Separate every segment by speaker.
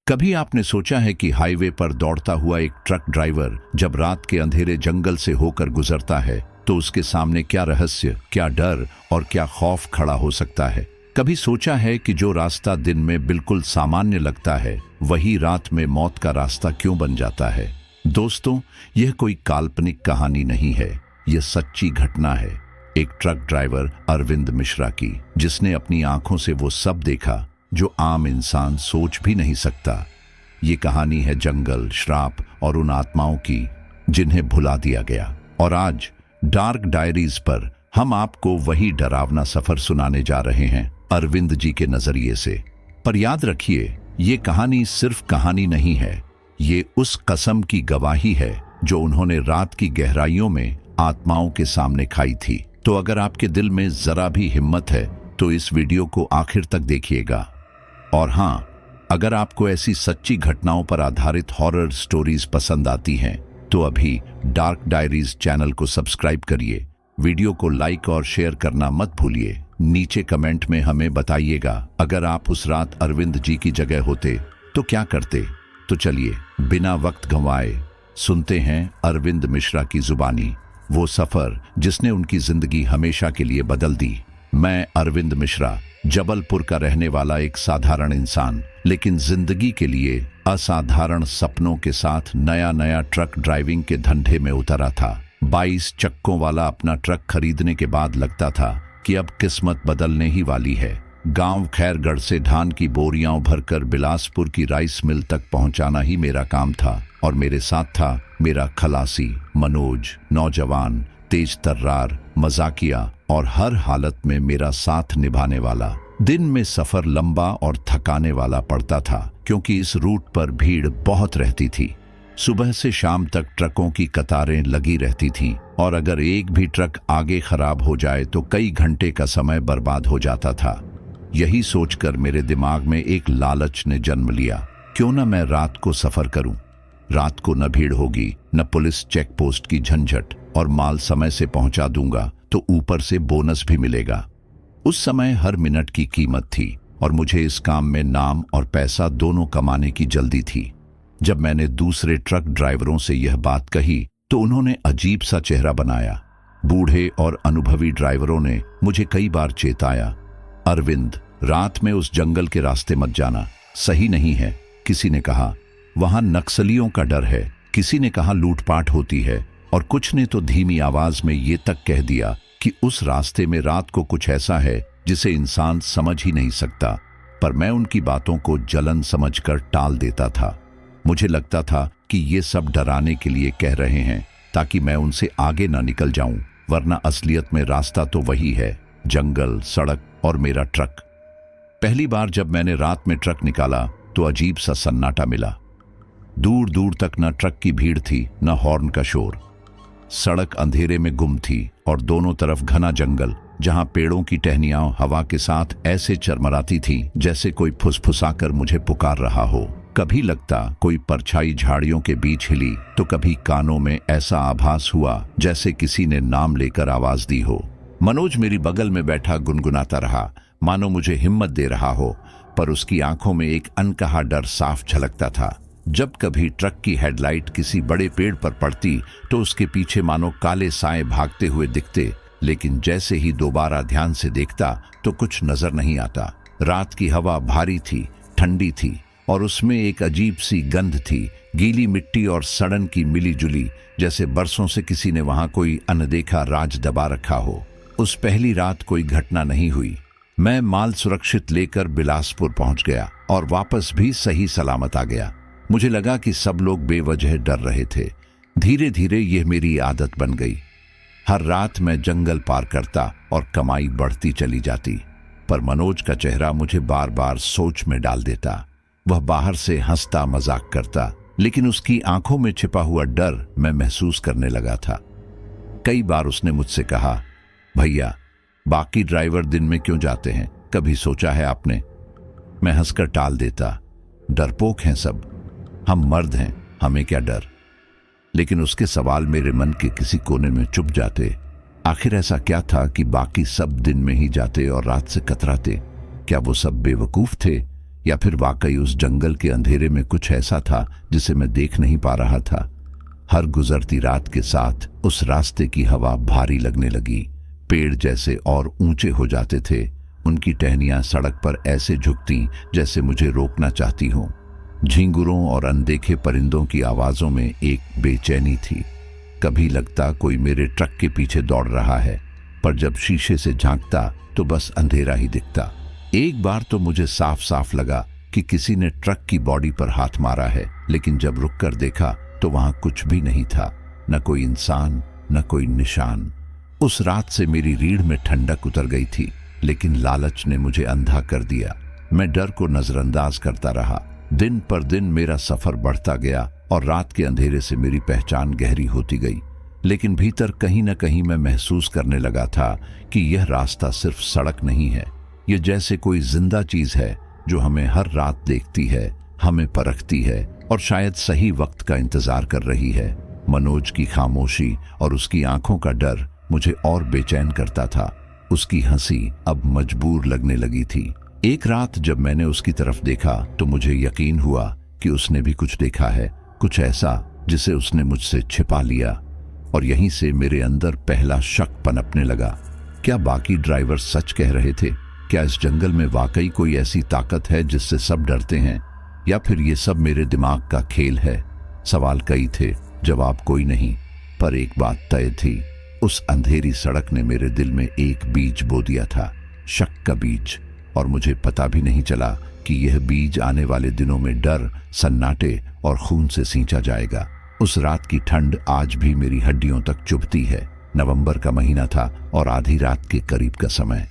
Speaker 1: कभी आपने सोचा है कि हाईवे पर दौड़ता हुआ एक ट्रक ड्राइवर जब रात के अंधेरे जंगल से होकर गुजरता है तो उसके सामने क्या रहस्य, क्या डर और क्या खौफ खड़ा हो सकता है? कभी सोचा है कि जो रास्ता दिन में बिल्कुल सामान्य लगता है वही रात में मौत का रास्ता क्यों बन जाता है? दोस्तों, यह कोई काल्पनिक कहानी नहीं है, यह सच्ची घटना है एक ट्रक ड्राइवर अरविंद मिश्रा की, जिसने अपनी आंखों से वो सब देखा जो आम इंसान सोच भी नहीं सकता। ये कहानी है जंगल, श्राप और उन आत्माओं की जिन्हें भुला दिया गया। और आज डार्क डायरीज पर हम आपको वही डरावना सफर सुनाने जा रहे हैं अरविंद जी के नजरिए से। पर याद रखिए, ये कहानी सिर्फ कहानी नहीं है, ये उस कसम की गवाही है जो उन्होंने रात की गहराइयों में आत्माओं के सामने खाई थी। तो अगर आपके दिल में जरा भी हिम्मत है तो इस वीडियो को आखिर तक देखिएगा। और हाँ, अगर आपको ऐसी सच्ची घटनाओं पर आधारित हॉरर स्टोरीज पसंद आती हैं तो अभी डार्क डायरीज चैनल को सब्सक्राइब करिए, वीडियो को लाइक और शेयर करना मत भूलिए। नीचे कमेंट में हमें बताइएगा अगर आप उस रात अरविंद जी की जगह होते तो क्या करते। तो चलिए बिना वक्त गंवाए सुनते हैं अरविंद मिश्रा की जुबानी, वो सफर जिसने उनकी जिंदगी हमेशा के लिए बदल दी। मैं अरविंद मिश्रा, जबलपुर का रहने वाला एक साधारण इंसान, लेकिन जिंदगी के लिए असाधारण सपनों के साथ नया नया ट्रक ड्राइविंग के धंधे में उतरा था। 22 चक्कों वाला अपना ट्रक खरीदने के बाद लगता था कि अब किस्मत बदलने ही वाली है। गांव खैरगढ़ से धान की बोरियां भरकर बिलासपुर की राइस मिल तक पहुंचाना ही मेरा काम था, और मेरे साथ था मेरा खलासी मनोज, नौजवान, तेज तर्रार, मजाकिया और हर हालत में मेरा साथ निभाने वाला। दिन में सफर लंबा और थकाने वाला पड़ता था क्योंकि इस रूट पर भीड़ बहुत रहती थी। सुबह से शाम तक ट्रकों की कतारें लगी रहती थीं, और अगर एक भी ट्रक आगे खराब हो जाए तो कई घंटे का समय बर्बाद हो जाता था। यही सोचकर मेरे दिमाग में एक लालच ने जन्म लिया, क्यों न मैं रात को सफर करूं। रात को न भीड़ होगी, न पुलिस चेक पोस्ट की झंझट, और माल समय से पहुंचा दूंगा तो ऊपर से बोनस भी मिलेगा। उस समय हर मिनट की कीमत थी और मुझे इस काम में नाम और पैसा दोनों कमाने की जल्दी थी। जब मैंने दूसरे ट्रक ड्राइवरों से यह बात कही तो उन्होंने अजीब सा चेहरा बनाया। बूढ़े और अनुभवी ड्राइवरों ने मुझे कई बार चेताया, अरविंद, रात में उस जंगल के रास्ते मत जाना, सही नहीं है। किसी ने कहा वहां नक्सलियों का डर है, किसी ने कहा लूटपाट होती है, और कुछ ने तो धीमी आवाज में ये तक कह दिया कि उस रास्ते में रात को कुछ ऐसा है जिसे इंसान समझ ही नहीं सकता। पर मैं उनकी बातों को जलन समझकर टाल देता था। मुझे लगता था कि ये सब डराने के लिए कह रहे हैं ताकि मैं उनसे आगे ना निकल जाऊं, वरना असलियत में रास्ता तो वही है, जंगल, सड़क और मेरा ट्रक। पहली बार जब मैंने रात में ट्रक निकाला तो अजीब सा सन्नाटा मिला। दूर दूर तक न ट्रक की भीड़ थी, न हॉर्न का शोर। सड़क अंधेरे में गुम थी और दोनों तरफ घना जंगल, जहां पेड़ों की टहनियां हवा के साथ ऐसे चरमराती थीं जैसे कोई फुसफुसाकर मुझे पुकार रहा हो। कभी लगता कोई परछाई झाड़ियों के बीच हिली तो कभी कानों में ऐसा आभास हुआ जैसे किसी ने नाम लेकर आवाज दी हो। मनोज मेरी बगल में बैठा गुनगुनाता रहा, मानो मुझे हिम्मत दे रहा हो, पर उसकी आंखों में एक अनकहा डर साफ झलकता था। जब कभी ट्रक की हेडलाइट किसी बड़े पेड़ पर पड़ती तो उसके पीछे मानो काले साए भागते हुए दिखते, लेकिन जैसे ही दोबारा ध्यान से देखता तो कुछ नजर नहीं आता। रात की हवा भारी थी, ठंडी थी, और उसमें एक अजीब सी गंध थी, गीली मिट्टी और सड़न की मिली जुली, जैसे बरसों से किसी ने वहां कोई अनदेखा राज दबा रखा हो। उस पहली रात कोई घटना नहीं हुई। मैं माल सुरक्षित लेकर बिलासपुर पहुंच गया और वापस भी सही सलामत आ गया। मुझे लगा कि सब लोग बेवजह डर रहे थे। धीरे धीरे यह मेरी आदत बन गई। हर रात मैं जंगल पार करता और कमाई बढ़ती चली जाती। पर मनोज का चेहरा मुझे बार बार सोच में डाल देता। वह बाहर से हंसता मजाक करता, लेकिन उसकी आंखों में छिपा हुआ डर मैं महसूस करने लगा था। कई बार उसने मुझसे कहा, भैया, बाकी ड्राइवर दिन में क्यों जाते हैं, कभी सोचा है आपने? मैं हंसकर टाल देता, डरपोक हैं सब, हम मर्द हैं, हमें क्या डर। लेकिन उसके सवाल मेरे मन के किसी कोने में चुप जाते। आखिर ऐसा क्या था कि बाकी सब दिन में ही जाते और रात से कतराते? क्या वो सब बेवकूफ थे या फिर वाकई उस जंगल के अंधेरे में कुछ ऐसा था जिसे मैं देख नहीं पा रहा था। हर गुजरती रात के साथ उस रास्ते की हवा भारी लगने लगी। पेड़ जैसे और ऊंचे हो जाते थे, उनकी टहनियां सड़क पर ऐसे झुकती जैसे मुझे रोकना चाहती हों। झींगुरों और अनदेखे परिंदों की आवाजों में एक बेचैनी थी। कभी लगता कोई मेरे ट्रक के पीछे दौड़ रहा है, पर जब शीशे से झांकता तो बस अंधेरा ही दिखता। एक बार तो मुझे साफ साफ लगा कि किसी ने ट्रक की बॉडी पर हाथ मारा है, लेकिन जब रुककर देखा तो वहां कुछ भी नहीं था, न कोई इंसान, न कोई निशान। उस रात से मेरी रीढ़ में ठंडक उतर गई थी, लेकिन लालच ने मुझे अंधा कर दिया। मैं डर को नजरअंदाज करता रहा। दिन पर दिन मेरा सफर बढ़ता गया और रात के अंधेरे से मेरी पहचान गहरी होती गई। लेकिन भीतर कहीं न कहीं मैं महसूस करने लगा था कि यह रास्ता सिर्फ सड़क नहीं है, यह जैसे कोई जिंदा चीज है जो हमें हर रात देखती है, हमें परखती है और शायद सही वक्त का इंतजार कर रही है। मनोज की खामोशी और उसकी आंखों का डर मुझे और बेचैन करता था। उसकी हंसी अब मजबूर लगने लगी थी। एक रात जब मैंने उसकी तरफ देखा तो मुझे यकीन हुआ कि उसने भी कुछ देखा है, कुछ ऐसा जिसे उसने मुझसे छिपा लिया। और यहीं से मेरे अंदर पहला शक पनपने लगा। क्या बाकी ड्राइवर सच कह रहे थे? क्या इस जंगल में वाकई कोई ऐसी ताकत है जिससे सब डरते हैं, या फिर ये सब मेरे दिमाग का खेल है? सवाल कई थे, जवाब कोई नहीं। पर एक बात तय थी, उस अंधेरी सड़क ने मेरे दिल में एक बीज बो दिया था, शक का बीज। और मुझे पता भी नहीं चला कि यह बीज आने वाले दिनों में डर, सन्नाटे और खून से सींचा जाएगा। उस रात की ठंड आज भी मेरी हड्डियों तक चुभती है। नवंबर का महीना था और आधी रात के करीब का समय।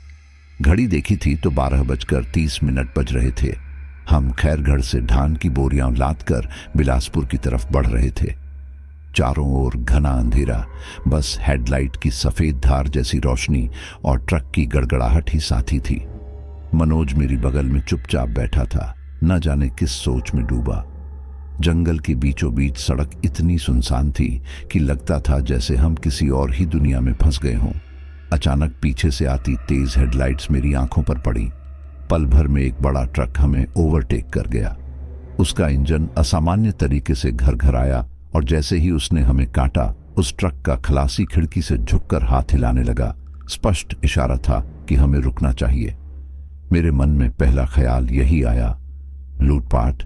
Speaker 1: घड़ी देखी थी तो 12:30 बज रहे थे। हम खैरगढ़ से धान की बोरियां लाद कर बिलासपुर की तरफ बढ़ रहे थे। चारों ओर घना अंधेरा, बस हेडलाइट की सफेद धार जैसी रोशनी और ट्रक की गड़गड़ाहट ही साथी थी। मनोज मेरी बगल में चुपचाप बैठा था, न जाने किस सोच में डूबा। जंगल के बीचों बीच सड़क इतनी सुनसान थी कि लगता था जैसे हम किसी और ही दुनिया में फंस गए हों। अचानक पीछे से आती तेज हेडलाइट्स मेरी आंखों पर पड़ी। पल भर में एक बड़ा ट्रक हमें ओवरटेक कर गया। उसका इंजन असामान्य तरीके से घरघराया और जैसे ही उसने हमें काटा, उस ट्रक का खलासी खिड़की से झुककर हाथ हिलाने लगा। स्पष्ट इशारा था कि हमें रुकना चाहिए। मेरे मन में पहला ख्याल यही आया, लूटपाट।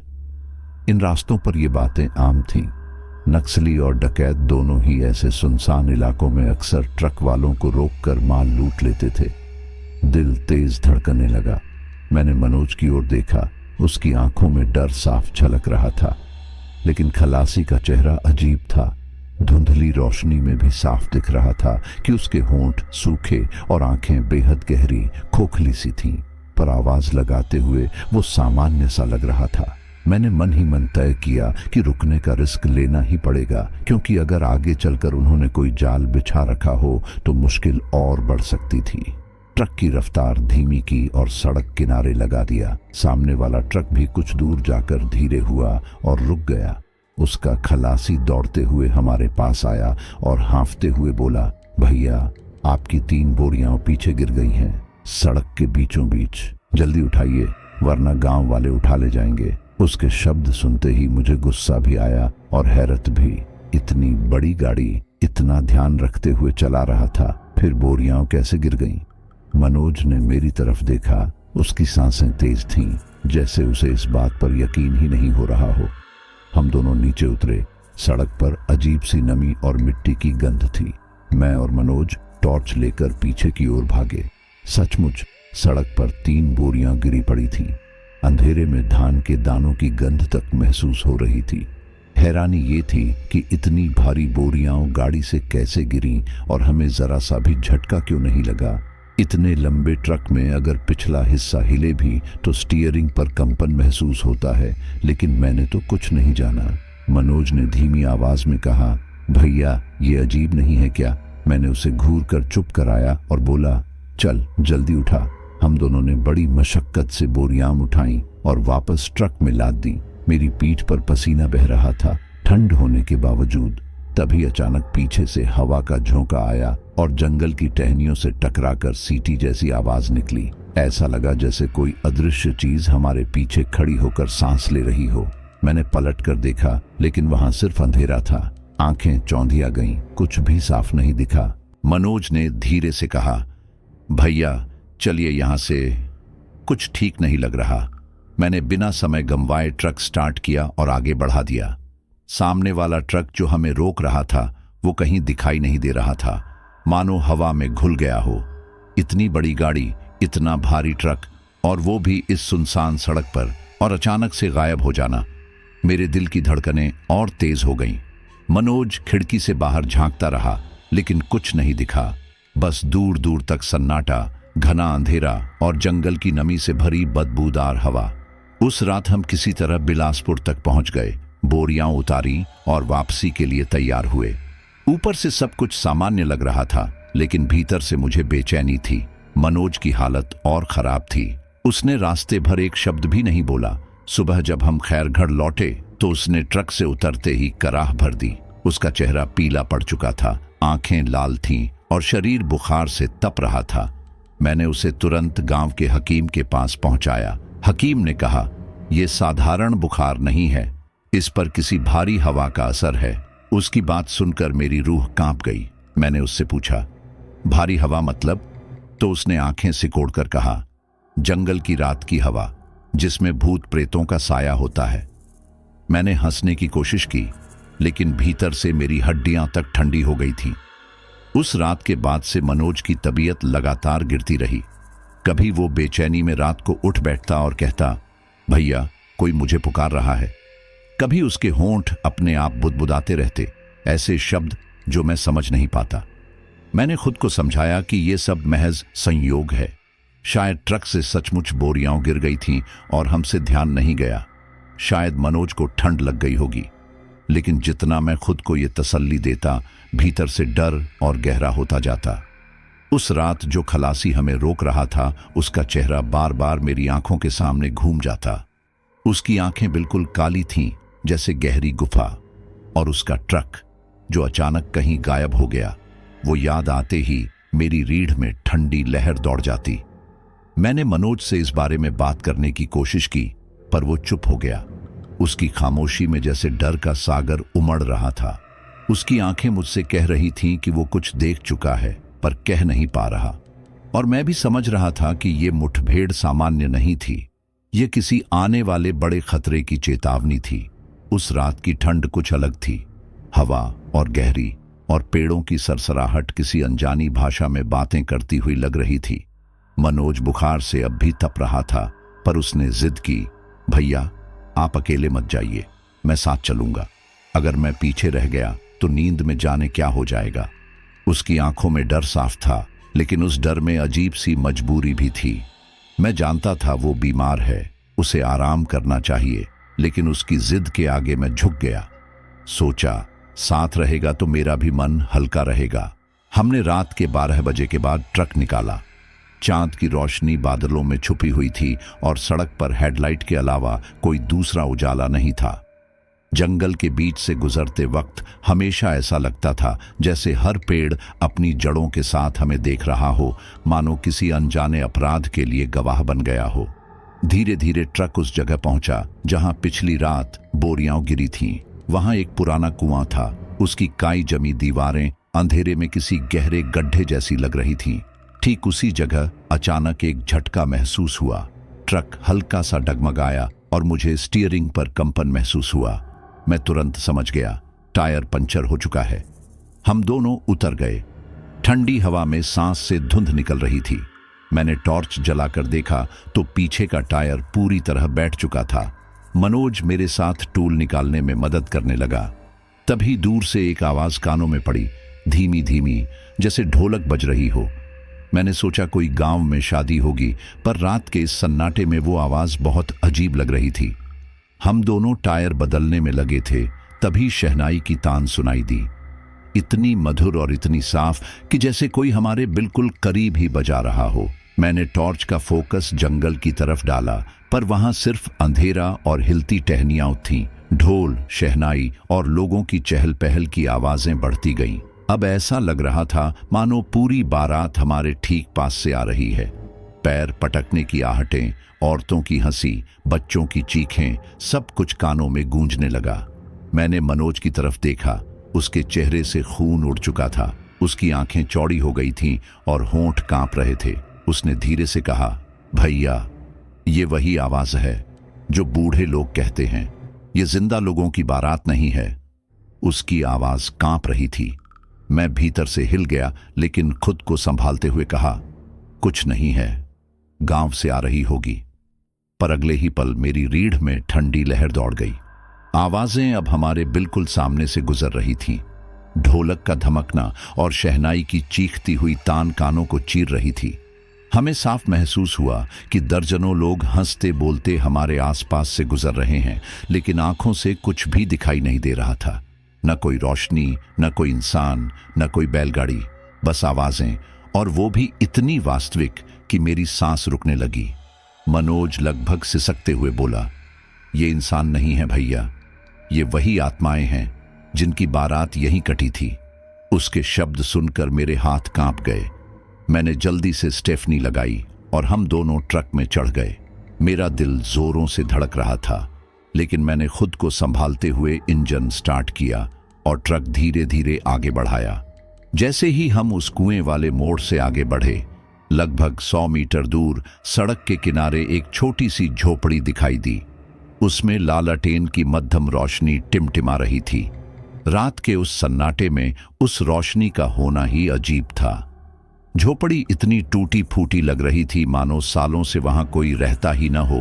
Speaker 1: इन रास्तों पर ये बातें आम थीं। नक्सली और डकैत दोनों ही ऐसे सुनसान इलाकों में अक्सर ट्रक वालों को रोककर माल लूट लेते थे। दिल तेज धड़कने लगा। मैंने मनोज की ओर देखा। उसकी आंखों में डर साफ झलक रहा था, लेकिन खलासी का चेहरा अजीब था। धुंधली रोशनी में भी साफ दिख रहा था कि उसके होंठ सूखे और आंखें बेहद गहरी, खोखली सी थीं। पर आवाज लगाते हुए वो सामान्य सा लग रहा था। मैंने मन ही मन तय किया कि रुकने का रिस्क लेना ही पड़ेगा, क्योंकि अगर आगे चलकर उन्होंने कोई जाल बिछा रखा हो तो मुश्किल और बढ़ सकती थी। ट्रक की रफ्तार धीमी की और सड़क किनारे लगा दिया। सामने वाला ट्रक भी कुछ दूर जाकर धीरे हुआ और रुक गया। उसका खलासी दौड़ते हुए हमारे पास आया और हांफते हुए बोला, भैया, आपकी 3 बोरियां पीछे गिर गई हैं, सड़क के बीचों बीच। जल्दी उठाइए, वरना गांव वाले उठा ले जाएंगे। उसके शब्द सुनते ही मुझे गुस्सा भी आया और हैरत भी। इतनी बड़ी गाड़ी इतना ध्यान रखते हुए चला रहा था, फिर बोरियां कैसे गिर गईं? मनोज ने मेरी तरफ देखा। उसकी सांसें तेज थीं, जैसे उसे इस बात पर यकीन ही नहीं हो रहा हो। हम दोनों नीचे उतरे। सड़क पर अजीब सी नमी और मिट्टी की गंध थी। मैं और मनोज टॉर्च लेकर पीछे की ओर भागे। सचमुच सड़क पर 3 बोरियां गिरी पड़ी थीं। अंधेरे में धान के दानों की गंध तक महसूस हो रही थी। हैरानी ये थी कि इतनी भारी बोरियां गाड़ी से कैसे गिरीं और हमें जरा सा भी झटका क्यों नहीं लगा। इतने लंबे ट्रक में अगर पिछला हिस्सा हिले भी तो स्टीयरिंग पर कंपन महसूस होता है, लेकिन मैंने तो कुछ नहीं जाना। मनोज ने धीमी आवाज में कहा, भैया, ये अजीब नहीं है क्या? मैंने उसे घूर कर चुप कराया और बोला, चल जल्दी उठा। हम दोनों ने बड़ी मशक्कत से बोरियां उठाईं और वापस ट्रक में लाद दी। मेरी पीठ पर पसीना बह रहा था, ठंड होने के बावजूद। तभी अचानक पीछे से हवा का झोंका आया और जंगल की टहनियों से टकराकर सीटी जैसी आवाज निकली। ऐसा लगा जैसे कोई अदृश्य चीज हमारे पीछे खड़ी होकर सांस ले रही हो। मैंने पलट कर देखा, लेकिन वहां सिर्फ अंधेरा था। आंखें चौंधिया गईं, कुछ भी साफ नहीं दिखा। मनोज ने धीरे से कहा, भैया चलिए यहां से, कुछ ठीक नहीं लग रहा। मैंने बिना समय गंवाए ट्रक स्टार्ट किया और आगे बढ़ा दिया। सामने वाला ट्रक जो हमें रोक रहा था वो कहीं दिखाई नहीं दे रहा था, मानो हवा में घुल गया हो। इतनी बड़ी गाड़ी, इतना भारी ट्रक, और वो भी इस सुनसान सड़क पर, और अचानक से गायब हो जाना। मेरे दिल की धड़कनें और तेज हो गईं। मनोज खिड़की से बाहर झांकता रहा, लेकिन कुछ नहीं दिखा। बस दूर दूर तक सन्नाटा, घना अंधेरा और जंगल की नमी से भरी बदबूदार हवा। उस रात हम किसी तरह बिलासपुर तक पहुंच गए, बोरियां उतारी और वापसी के लिए तैयार हुए। ऊपर से सब कुछ सामान्य लग रहा था, लेकिन भीतर से मुझे बेचैनी थी। मनोज की हालत और खराब थी। उसने रास्ते भर एक शब्द भी नहीं बोला। सुबह जब हम खैरगढ़ लौटे तो उसने ट्रक से उतरते ही कराह भर दी। उसका चेहरा पीला पड़ चुका था, आंखें लाल थीं और शरीर बुखार से तप रहा था। मैंने उसे तुरंत गांव के हकीम के पास पहुंचाया। हकीम ने कहा, यह साधारण बुखार नहीं है, इस पर किसी भारी हवा का असर है। उसकी बात सुनकर मेरी रूह कांप गई। मैंने उससे पूछा, भारी हवा मतलब? तो उसने आंखें सिकोड़कर कहा, जंगल की रात की हवा, जिसमें भूत प्रेतों का साया होता है। मैंने हंसने की कोशिश की, लेकिन भीतर से मेरी हड्डियां तक ठंडी हो गई थीं। उस रात के बाद से मनोज की तबीयत लगातार गिरती रही। कभी वो बेचैनी में रात को उठ बैठता और कहता, भैया कोई मुझे पुकार रहा है। कभी उसके होंठ अपने आप बुदबुदाते रहते, ऐसे शब्द जो मैं समझ नहीं पाता। मैंने खुद को समझाया कि ये सब महज संयोग है। शायद ट्रक से सचमुच बोरियां गिर गई थीं और हमसे ध्यान नहीं गया। शायद मनोज को ठंड लग गई होगी। लेकिन जितना मैं खुद को ये तसल्ली देता, भीतर से डर और गहरा होता जाता। उस रात जो खलासी हमें रोक रहा था, उसका चेहरा बार बार मेरी आंखों के सामने घूम जाता। उसकी आंखें बिल्कुल काली थीं, जैसे गहरी गुफा। और उसका ट्रक जो अचानक कहीं गायब हो गया, वो याद आते ही मेरी रीढ़ में ठंडी लहर दौड़ जाती। मैंने मनोज से इस बारे में बात करने की कोशिश की, पर वो चुप हो गया। उसकी खामोशी में जैसे डर का सागर उमड़ रहा था। उसकी आंखें मुझसे कह रही थीं कि वो कुछ देख चुका है, पर कह नहीं पा रहा। और मैं भी समझ रहा था कि ये मुठभेड़ सामान्य नहीं थी, ये किसी आने वाले बड़े खतरे की चेतावनी थी। उस रात की ठंड कुछ अलग थी, हवा और गहरी, और पेड़ों की सरसराहट किसी अनजानी भाषा में बातें करती हुई लग रही थी। मनोज बुखार से अब भी तप रहा था, पर उसने जिद की, भैया आप अकेले मत जाइए, मैं साथ चलूंगा। अगर मैं पीछे रह गया तो नींद में जाने क्या हो जाएगा। उसकी आंखों में डर साफ था, लेकिन उस डर में अजीब सी मजबूरी भी थी। मैं जानता था वो बीमार है, उसे आराम करना चाहिए, लेकिन उसकी जिद के आगे मैं झुक गया। सोचा, साथ रहेगा तो मेरा भी मन हल्का रहेगा। हमने रात के 12 बजे के बाद ट्रक निकाला। चांद की रोशनी बादलों में छुपी हुई थी और सड़क पर हेडलाइट के अलावा कोई दूसरा उजाला नहीं था। जंगल के बीच से गुजरते वक्त हमेशा ऐसा लगता था जैसे हर पेड़ अपनी जड़ों के साथ हमें देख रहा हो, मानो किसी अनजाने अपराध के लिए गवाह बन गया हो। धीरे धीरे ट्रक उस जगह पहुंचा जहां पिछली रात बोरियां गिरी थीं। वहां एक पुराना कुआं था, उसकी काई जमी दीवारें अंधेरे में किसी गहरे गड्ढे जैसी लग रही थीं। ठीक उसी जगह अचानक एक झटका महसूस हुआ। ट्रक हल्का सा डगमगाया और मुझे स्टीयरिंग पर कंपन महसूस हुआ। मैं तुरंत समझ गया, टायर पंचर हो चुका है। हम दोनों उतर गए। ठंडी हवा में सांस से धुंध निकल रही थी। मैंने टॉर्च जलाकर देखा तो पीछे का टायर पूरी तरह बैठ चुका था। मनोज मेरे साथ टूल निकालने में मदद करने लगा। तभी दूर से एक आवाज कानों में पड़ी, धीमी धीमी, जैसे ढोलक बज रही हो। मैंने सोचा कोई गांव में शादी होगी, पर रात के इस सन्नाटे में वो आवाज बहुत अजीब लग रही थी। हम दोनों टायर बदलने में लगे थे, तभी शहनाई की तान सुनाई दी। इतनी मधुर और इतनी साफ कि जैसे कोई हमारे बिल्कुल करीब ही बजा रहा हो। मैंने टॉर्च का फोकस जंगल की तरफ डाला, पर वहां सिर्फ अंधेरा और हिलती टहनियां थीं। ढोल, शहनाई और लोगों की चहल पहल की आवाजें बढ़ती गईं। अब ऐसा लग रहा था मानो पूरी बारात हमारे ठीक पास से आ रही है। पैर पटकने की आहटें, औरतों की हंसी, बच्चों की चीखें, सब कुछ कानों में गूंजने लगा। मैंने मनोज की तरफ देखा। उसके चेहरे से खून उड़ चुका था, उसकी आंखें चौड़ी हो गई थीं और होंठ कांप रहे थे। उसने धीरे से कहा, भैया, ये वही आवाज है जो बूढ़े लोग कहते हैं। ये जिंदा लोगों की बारात नहीं है। उसकी आवाज कांप रही थी। मैं भीतर से हिल गया, लेकिन खुद को संभालते हुए कहा, कुछ नहीं है, गांव से आ रही होगी। पर अगले ही पल मेरी रीढ़ में ठंडी लहर दौड़ गई। आवाजें अब हमारे बिल्कुल सामने से गुजर रही थीं। ढोलक का धमकना और शहनाई की चीखती हुई तान कानों को चीर रही थी। हमें साफ महसूस हुआ कि दर्जनों लोग हंसते बोलते हमारे आसपास से गुजर रहे हैं, लेकिन आंखों से कुछ भी दिखाई नहीं दे रहा था। न कोई रोशनी, न कोई इंसान, न कोई बैलगाड़ी, बस आवाजें, और वो भी इतनी वास्तविक कि मेरी सांस रुकने लगी। मनोज लगभग सिसकते हुए बोला, ये इंसान नहीं है भैया, ये वही आत्माएं हैं जिनकी बारात यहीं कटी थी। उसके शब्द सुनकर मेरे हाथ कांप गए। मैंने जल्दी से स्टेफनी लगाई और हम दोनों ट्रक में चढ़ गए। मेरा दिल जोरों से धड़क रहा था, लेकिन मैंने खुद को संभालते हुए इंजन स्टार्ट किया और ट्रक धीरे धीरे आगे बढ़ाया। जैसे ही हम उस कुएं वाले मोड़ से आगे बढ़े, लगभग 100 मीटर दूर सड़क के किनारे एक छोटी सी झोपड़ी दिखाई दी। उसमें लालटेन की मध्यम रोशनी टिमटिमा रही थी। रात के उस सन्नाटे में उस रोशनी का होना ही अजीब था। झोपड़ी इतनी टूटी फूटी लग रही थी मानो सालों से वहां कोई रहता ही न हो।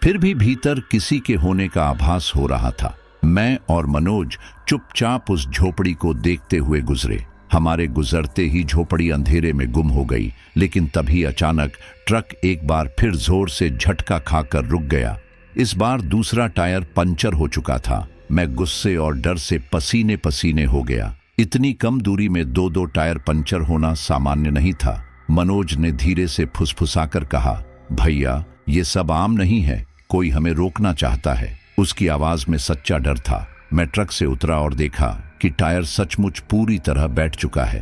Speaker 1: फिर भी भीतर किसी के होने का आभास हो रहा था। मैं और मनोज चुपचाप उस झोपड़ी को देखते हुए गुजरे। हमारे गुजरते ही झोपड़ी अंधेरे में गुम हो गई, लेकिन तभी अचानक ट्रक एक बार फिर जोर से झटका खाकर रुक गया। इस बार दूसरा टायर पंचर हो चुका था। मैं गुस्से और डर से पसीने पसीने हो गया। इतनी कम दूरी में दो दो टायर पंचर होना सामान्य नहीं था। मनोज ने धीरे से फुसफुसाकर कहा, भैया, ये सब आम नहीं है, कोई हमें रोकना चाहता है। उसकी आवाज में सच्चा डर था। मैं ट्रक से उतरा और देखा कि टायर सचमुच पूरी तरह बैठ चुका है।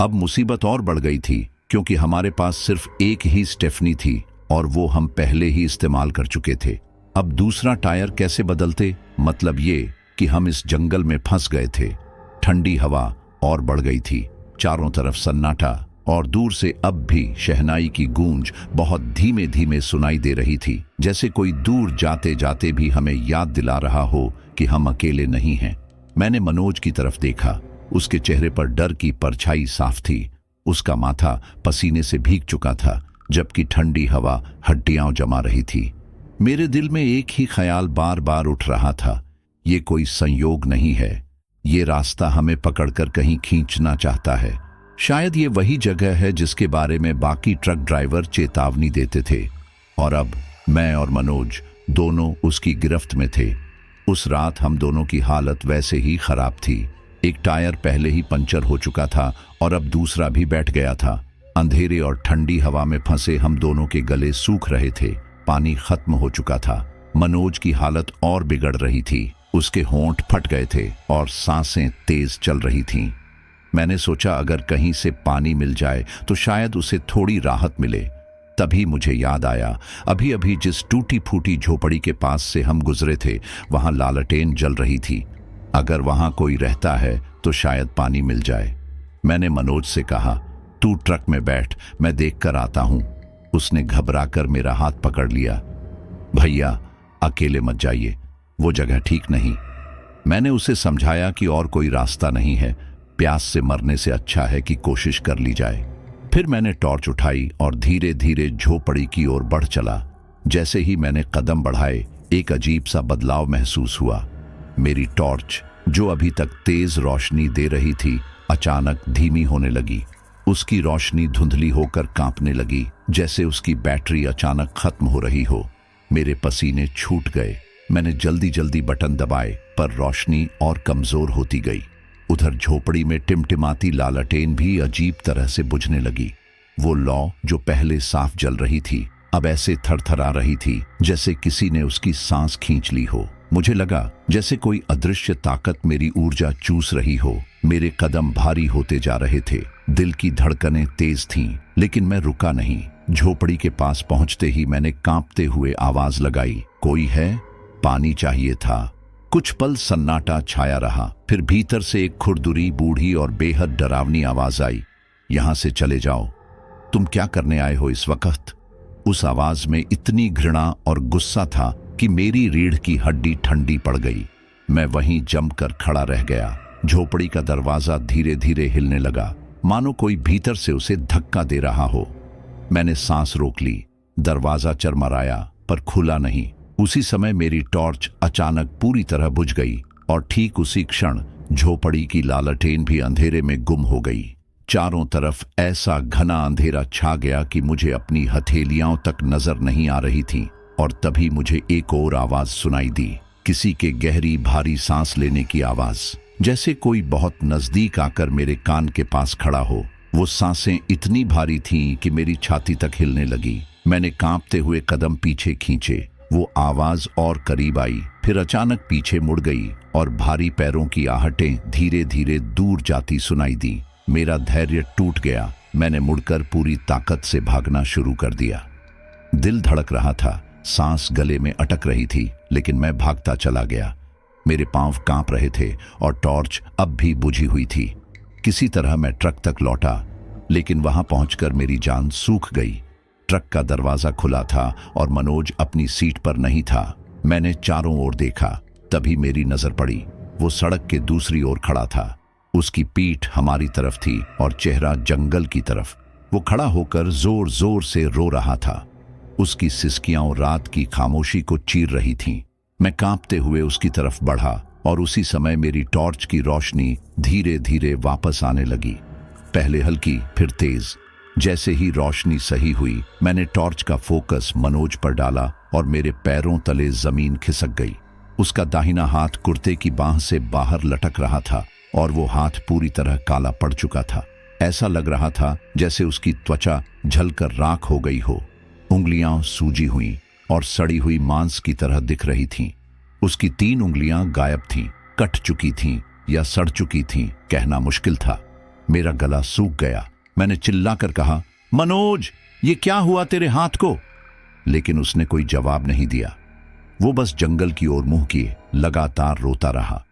Speaker 1: अब मुसीबत और बढ़ गई थी, क्योंकि हमारे पास सिर्फ एक ही स्टेफनी थी और वो हम पहले ही इस्तेमाल कर चुके थे। अब दूसरा टायर कैसे बदलते? मतलब ये कि हम इस जंगल में फंस गए थे। ठंडी हवा और बढ़ गई थी, चारों तरफ सन्नाटा, और दूर से अब भी शहनाई की गूंज बहुत धीमे धीमे सुनाई दे रही थी, जैसे कोई दूर जाते जाते भी हमें याद दिला रहा हो कि हम अकेले नहीं हैं। मैंने मनोज की तरफ देखा। उसके चेहरे पर डर की परछाई साफ थी। उसका माथा पसीने से भीग चुका था, जबकि ठंडी हवा हड्डियां जमा रही थी। मेरे दिल में एक ही ख्याल बार बार उठ रहा था, ये कोई संयोग नहीं है, ये रास्ता हमें पकड़कर कहीं खींचना चाहता है। शायद ये वही जगह है जिसके बारे में बाकी ट्रक ड्राइवर चेतावनी देते थे। और अब मैं और मनोज दोनों उसकी गिरफ्त में थे। उस रात हम दोनों की हालत वैसे ही खराब थी। एक टायर पहले ही पंचर हो चुका था और अब दूसरा भी बैठ गया था। अंधेरे और ठंडी हवा में फंसे हम दोनों के गले सूख रहे थे। पानी खत्म हो चुका था। मनोज की हालत और बिगड़ रही थी। उसके होंठ फट गए थे और सांसें तेज चल रही थीं। मैंने सोचा अगर कहीं से पानी मिल जाए तो शायद उसे थोड़ी राहत मिले। तभी मुझे याद आया, अभी अभी जिस टूटी फूटी झोपड़ी के पास से हम गुजरे थे, वहां लालटेन जल रही थी। अगर वहां कोई रहता है तो शायद पानी मिल जाए। मैंने मनोज से कहा, तू ट्रक में बैठ, मैं देख कर आता हूं। उसने घबराकर मेरा हाथ पकड़ लिया। भैया, अकेले मत जाइए, वो जगह ठीक नहीं। मैंने उसे समझाया कि और कोई रास्ता नहीं है, प्यास से मरने से अच्छा है कि कोशिश कर ली जाए। फिर मैंने टॉर्च उठाई और धीरे धीरे झोपड़ी की ओर बढ़ चला। जैसे ही मैंने कदम बढ़ाए, एक अजीब सा बदलाव महसूस हुआ। मेरी टॉर्च, जो अभी तक तेज रोशनी दे रही थी, अचानक धीमी होने लगी। उसकी रोशनी धुंधली होकर कांपने लगी, जैसे उसकी बैटरी अचानक खत्म हो रही हो। मेरे पसीने छूट गए। मैंने जल्दी जल्दी बटन दबाए, पर रोशनी और कमजोर होती गई। उधर झोपड़ी में टिमटिमाती लालटेन भी अजीब तरह से बुझने लगी। वो लौ जो पहले साफ जल रही थी, अब ऐसे थरथरा रही थी जैसे किसी ने उसकी सांस खींच ली हो। मुझे लगा जैसे कोई अदृश्य ताकत मेरी ऊर्जा चूस रही हो। मेरे कदम भारी होते जा रहे थे। दिल की धड़कनें तेज थीं, लेकिन मैं रुका नहीं। झोपड़ी के पास पहुंचते ही मैंने कांपते हुए आवाज लगाई, कोई है? पानी चाहिए था। कुछ पल सन्नाटा छाया रहा, फिर भीतर से एक खुरदुरी, बूढ़ी और बेहद डरावनी आवाज आई, यहां से चले जाओ। तुम क्या करने आए हो इस वक्त? उस आवाज में इतनी घृणा और गुस्सा था कि मेरी रीढ़ की हड्डी ठंडी पड़ गई। मैं वहीं जमकर खड़ा रह गया। झोपड़ी का दरवाजा धीरे धीरे हिलने लगा, मानो कोई भीतर से उसे धक्का दे रहा हो। मैंने सांस रोक ली। दरवाजा चरमराया पर खुला नहीं। उसी समय मेरी टॉर्च अचानक पूरी तरह बुझ गई और ठीक उसी क्षण झोपड़ी की लालटेन भी अंधेरे में गुम हो गई। चारों तरफ ऐसा घना अंधेरा छा गया कि मुझे अपनी हथेलियां तक नजर नहीं आ रही थी। और तभी मुझे एक और आवाज सुनाई दी, किसी के गहरी भारी सांस लेने की आवाज, जैसे कोई बहुत नजदीक आकर मेरे कान के पास खड़ा हो। वो सांसें इतनी भारी थीं कि मेरी छाती तक हिलने लगी। मैंने कांपते हुए कदम पीछे खींचे। वो आवाज और करीब आई, फिर अचानक पीछे मुड़ गई और भारी पैरों की आहटें धीरे धीरे दूर जाती सुनाई दी। मेरा धैर्य टूट गया। मैंने मुड़कर पूरी ताकत से भागना शुरू कर दिया। दिल धड़क रहा था, सांस गले में अटक रही थी, लेकिन मैं भागता चला गया। मेरे पांव कांप रहे थे और टॉर्च अब भी बुझी हुई थी। किसी तरह मैं ट्रक तक लौटा, लेकिन वहां पहुंचकर मेरी जान सूख गई। ट्रक का दरवाजा खुला था और मनोज अपनी सीट पर नहीं था। मैंने चारों ओर देखा, तभी मेरी नजर पड़ी। वो सड़क के दूसरी ओर खड़ा था। उसकी पीठ हमारी तरफ थी और चेहरा जंगल की तरफ। वो खड़ा होकर जोर जोर से रो रहा था। उसकी सिसकियां रात की खामोशी को चीर रही थीं। मैं कांपते हुए उसकी तरफ बढ़ा और उसी समय मेरी टॉर्च की रोशनी धीरे धीरे वापस आने लगी, पहले हल्की फिर तेज। जैसे ही रोशनी सही हुई, मैंने टॉर्च का फोकस मनोज पर डाला और मेरे पैरों तले जमीन खिसक गई। उसका दाहिना हाथ कुर्ते की बांह से बाहर लटक रहा था और वो हाथ पूरी तरह काला पड़ चुका था। ऐसा लग रहा था जैसे उसकी त्वचा झलकर राख हो गई हो। उंगलियां सूजी हुई और सड़ी हुई मांस की तरह दिख रही थीं। उसकी 3 उंगलियां गायब थीं, कट चुकी थीं या सड़ चुकी थीं, कहना मुश्किल था। मेरा गला सूख गया। मैंने चिल्लाकर कहा, मनोज, ये क्या हुआ तेरे हाथ को? लेकिन उसने कोई जवाब नहीं दिया। वो बस जंगल की ओर मुंह किए लगातार रोता रहा।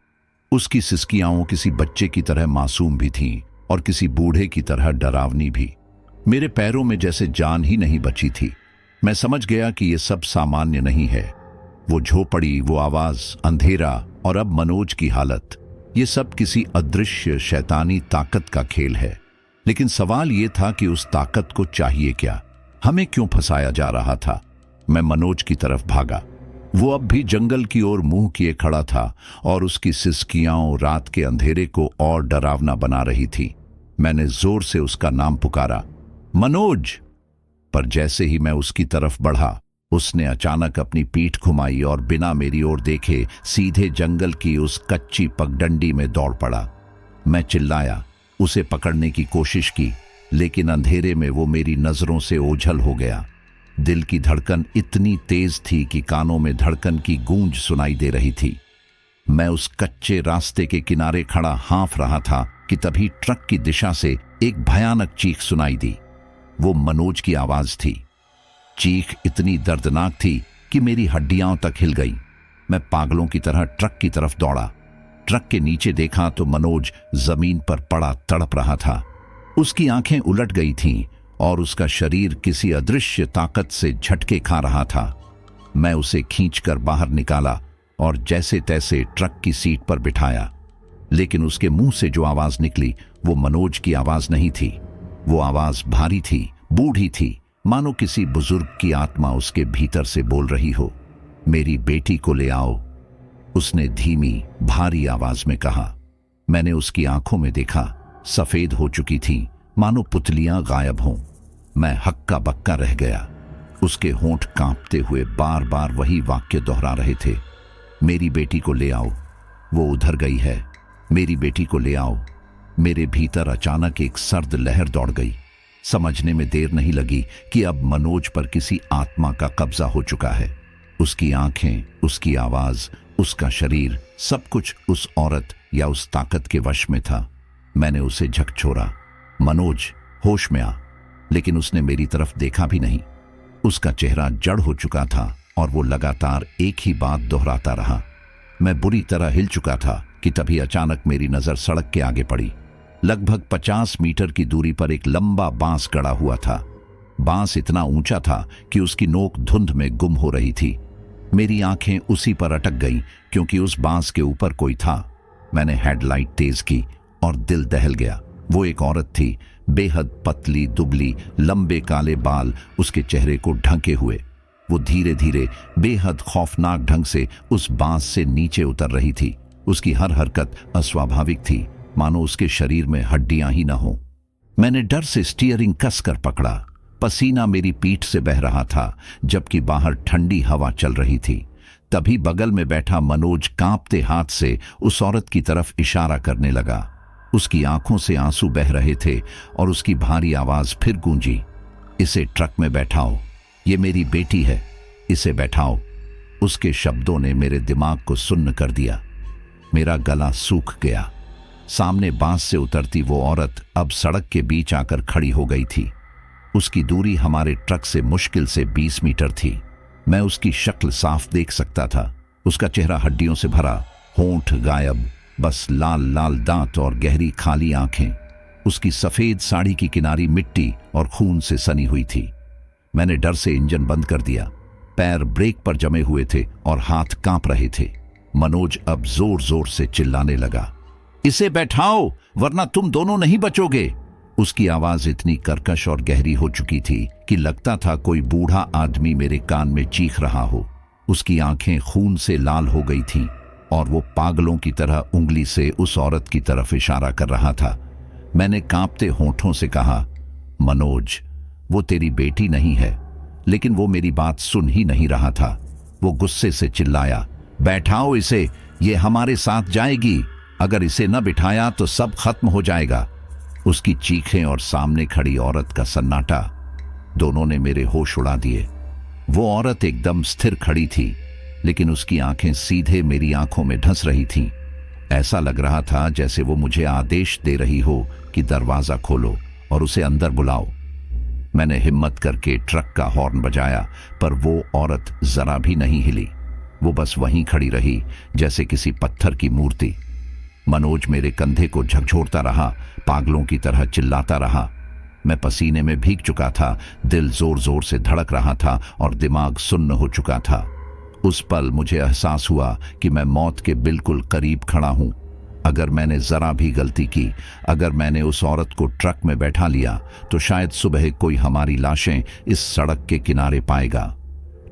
Speaker 1: उसकी सिसकियां किसी बच्चे की तरह मासूम भी थीं और किसी बूढ़े की तरह डरावनी भी। मेरे पैरों में जैसे जान ही नहीं बची थी। मैं समझ गया कि यह सब सामान्य नहीं है। वो झोपड़ी, वो आवाज, अंधेरा और अब मनोज की हालत, ये सब किसी अदृश्य शैतानी ताकत का खेल है। लेकिन सवाल ये था कि उस ताकत को चाहिए क्या? हमें क्यों फंसाया जा रहा था? मैं मनोज की तरफ भागा। वो अब भी जंगल की ओर मुंह किए खड़ा था और उसकी सिसकियां रात के अंधेरे को और डरावना बना रही थी। मैंने जोर से उसका नाम पुकारा, मनोज। पर जैसे ही मैं उसकी तरफ बढ़ा, उसने अचानक अपनी पीठ घुमाई और बिना मेरी ओर देखे सीधे जंगल की उस कच्ची पगडंडी में दौड़ पड़ा। मैं चिल्लाया, उसे पकड़ने की कोशिश की, लेकिन अंधेरे में वो मेरी नजरों से ओझल हो गया। दिल की धड़कन इतनी तेज थी कि कानों में धड़कन की गूंज सुनाई दे रही थी। मैं उस कच्चे रास्ते के किनारे खड़ा हाँफ रहा था कि तभी ट्रक की दिशा से एक भयानक चीख सुनाई दी। वो मनोज की आवाज थी। चीख इतनी दर्दनाक थी कि मेरी हड्डियां तक हिल गई। मैं पागलों की तरह ट्रक की तरफ दौड़ा। ट्रक के नीचे देखा तो मनोज जमीन पर पड़ा तड़प रहा था। उसकी आंखें उलट गई थीं और उसका शरीर किसी अदृश्य ताकत से झटके खा रहा था। मैं उसे खींचकर बाहर निकाला और जैसे तैसे ट्रक की सीट पर बिठाया। लेकिन उसके मुंह से जो आवाज निकली वो मनोज की आवाज नहीं थी। वो आवाज भारी थी, बूढ़ी थी, मानो किसी बुजुर्ग की आत्मा उसके भीतर से बोल रही हो। मेरी बेटी को ले आओ, उसने धीमी भारी आवाज में कहा। मैंने उसकी आंखों में देखा, सफेद हो चुकी थी, मानो पुतलियां गायब हों। मैं हक्का बक्का रह गया। उसके होंठ कांपते हुए बार बार वही वाक्य दोहरा रहे थे, मेरी बेटी को ले आओ, वो उधर गई है, मेरी बेटी को ले आओ। मेरे भीतर अचानक एक सर्द लहर दौड़ गई। समझने में देर नहीं लगी कि अब मनोज पर किसी आत्मा का कब्जा हो चुका है। उसकी आंखें, उसकी आवाज, उसका शरीर, सब कुछ उस औरत या उस ताकत के वश में था। मैंने उसे झकझोरा, मनोज होश में आ। लेकिन उसने मेरी तरफ देखा भी नहीं। उसका चेहरा जड़ हो चुका था और वो लगातार एक ही बात दोहराता रहा। मैं बुरी तरह हिल चुका था कि तभी अचानक मेरी नजर सड़क के आगे पड़ी। लगभग 50 मीटर की दूरी पर एक लंबा बांस गड़ा हुआ था। बांस इतना ऊंचा था कि उसकी नोक धुंध में गुम हो रही थी। मेरी आंखें उसी पर अटक गईं क्योंकि उस बांस के ऊपर कोई था। मैंने हेडलाइट तेज की और दिल दहल गया। वो एक औरत थी, बेहद पतली दुबली, लंबे काले बाल उसके चेहरे को ढके हुए। वो धीरे धीरे बेहद खौफनाक ढंग से उस बांस से नीचे उतर रही थी। उसकी हर हरकत अस्वाभाविक थी, मानो उसके शरीर में हड्डियां ही न हो। मैंने डर से स्टीयरिंग कसकर पकड़ा। पसीना मेरी पीठ से बह रहा था, जबकि बाहर ठंडी हवा चल रही थी। तभी बगल में बैठा मनोज कांपते हाथ से उस औरत की तरफ इशारा करने लगा। उसकी आंखों से आंसू बह रहे थे और उसकी भारी आवाज फिर गूंजी, इसे ट्रक में बैठाओ, ये मेरी बेटी है, इसे बैठाओ। उसके शब्दों ने मेरे दिमाग को सुन्न कर दिया। मेरा गला सूख गया। सामने बांस से उतरती वो औरत अब सड़क के बीच आकर खड़ी हो गई थी। उसकी दूरी हमारे ट्रक से मुश्किल से 20 मीटर थी। मैं उसकी शक्ल साफ देख सकता था। उसका चेहरा हड्डियों से भरा, होंठ गायब, बस लाल लाल दांत और गहरी खाली आंखें। उसकी सफेद साड़ी की किनारी मिट्टी और खून से सनी हुई थी। मैंने डर से इंजन बंद कर दिया। पैर ब्रेक पर जमे हुए थे और हाथ कांप रहे थे। मनोज अब जोर जोर से चिल्लाने लगा, इसे बैठाओ वरना तुम दोनों नहीं बचोगे। उसकी आवाज इतनी कर्कश और गहरी हो चुकी थी कि लगता था कोई बूढ़ा आदमी मेरे कान में चीख रहा हो। उसकी आंखें खून से लाल हो गई थीं और वो पागलों की तरह उंगली से उस औरत की तरफ इशारा कर रहा था। मैंने कांपते होंठों से कहा, मनोज, वो तेरी बेटी नहीं है। लेकिन वो मेरी बात सुन ही नहीं रहा था। वो गुस्से से चिल्लाया, बैठाओ इसे, ये हमारे साथ जाएगी। अगर इसे न बिठाया तो सब खत्म हो जाएगा। उसकी चीखें और सामने खड़ी औरत का सन्नाटा, दोनों ने मेरे होश उड़ा दिए। वो औरत एकदम स्थिर खड़ी थी, लेकिन उसकी आंखें सीधे मेरी आंखों में धंस रही थीं। ऐसा लग रहा था जैसे वो मुझे आदेश दे रही हो कि दरवाजा खोलो और उसे अंदर बुलाओ। मैंने हिम्मत करके ट्रक का हॉर्न बजाया, पर वो औरत जरा भी नहीं हिली। वो बस वहीं खड़ी रही, जैसे किसी पत्थर की मूर्ति। मनोज मेरे कंधे को झकझोरता रहा, पागलों की तरह चिल्लाता रहा। मैं पसीने में भीग चुका था, दिल जोर जोर से धड़क रहा था और दिमाग सुन्न हो चुका था। उस पल मुझे एहसास हुआ कि मैं मौत के बिल्कुल करीब खड़ा हूं। अगर मैंने जरा भी गलती की, अगर मैंने उस औरत को ट्रक में बैठा लिया, तो शायद सुबह कोई हमारी लाशें इस सड़क के किनारे पाएगा।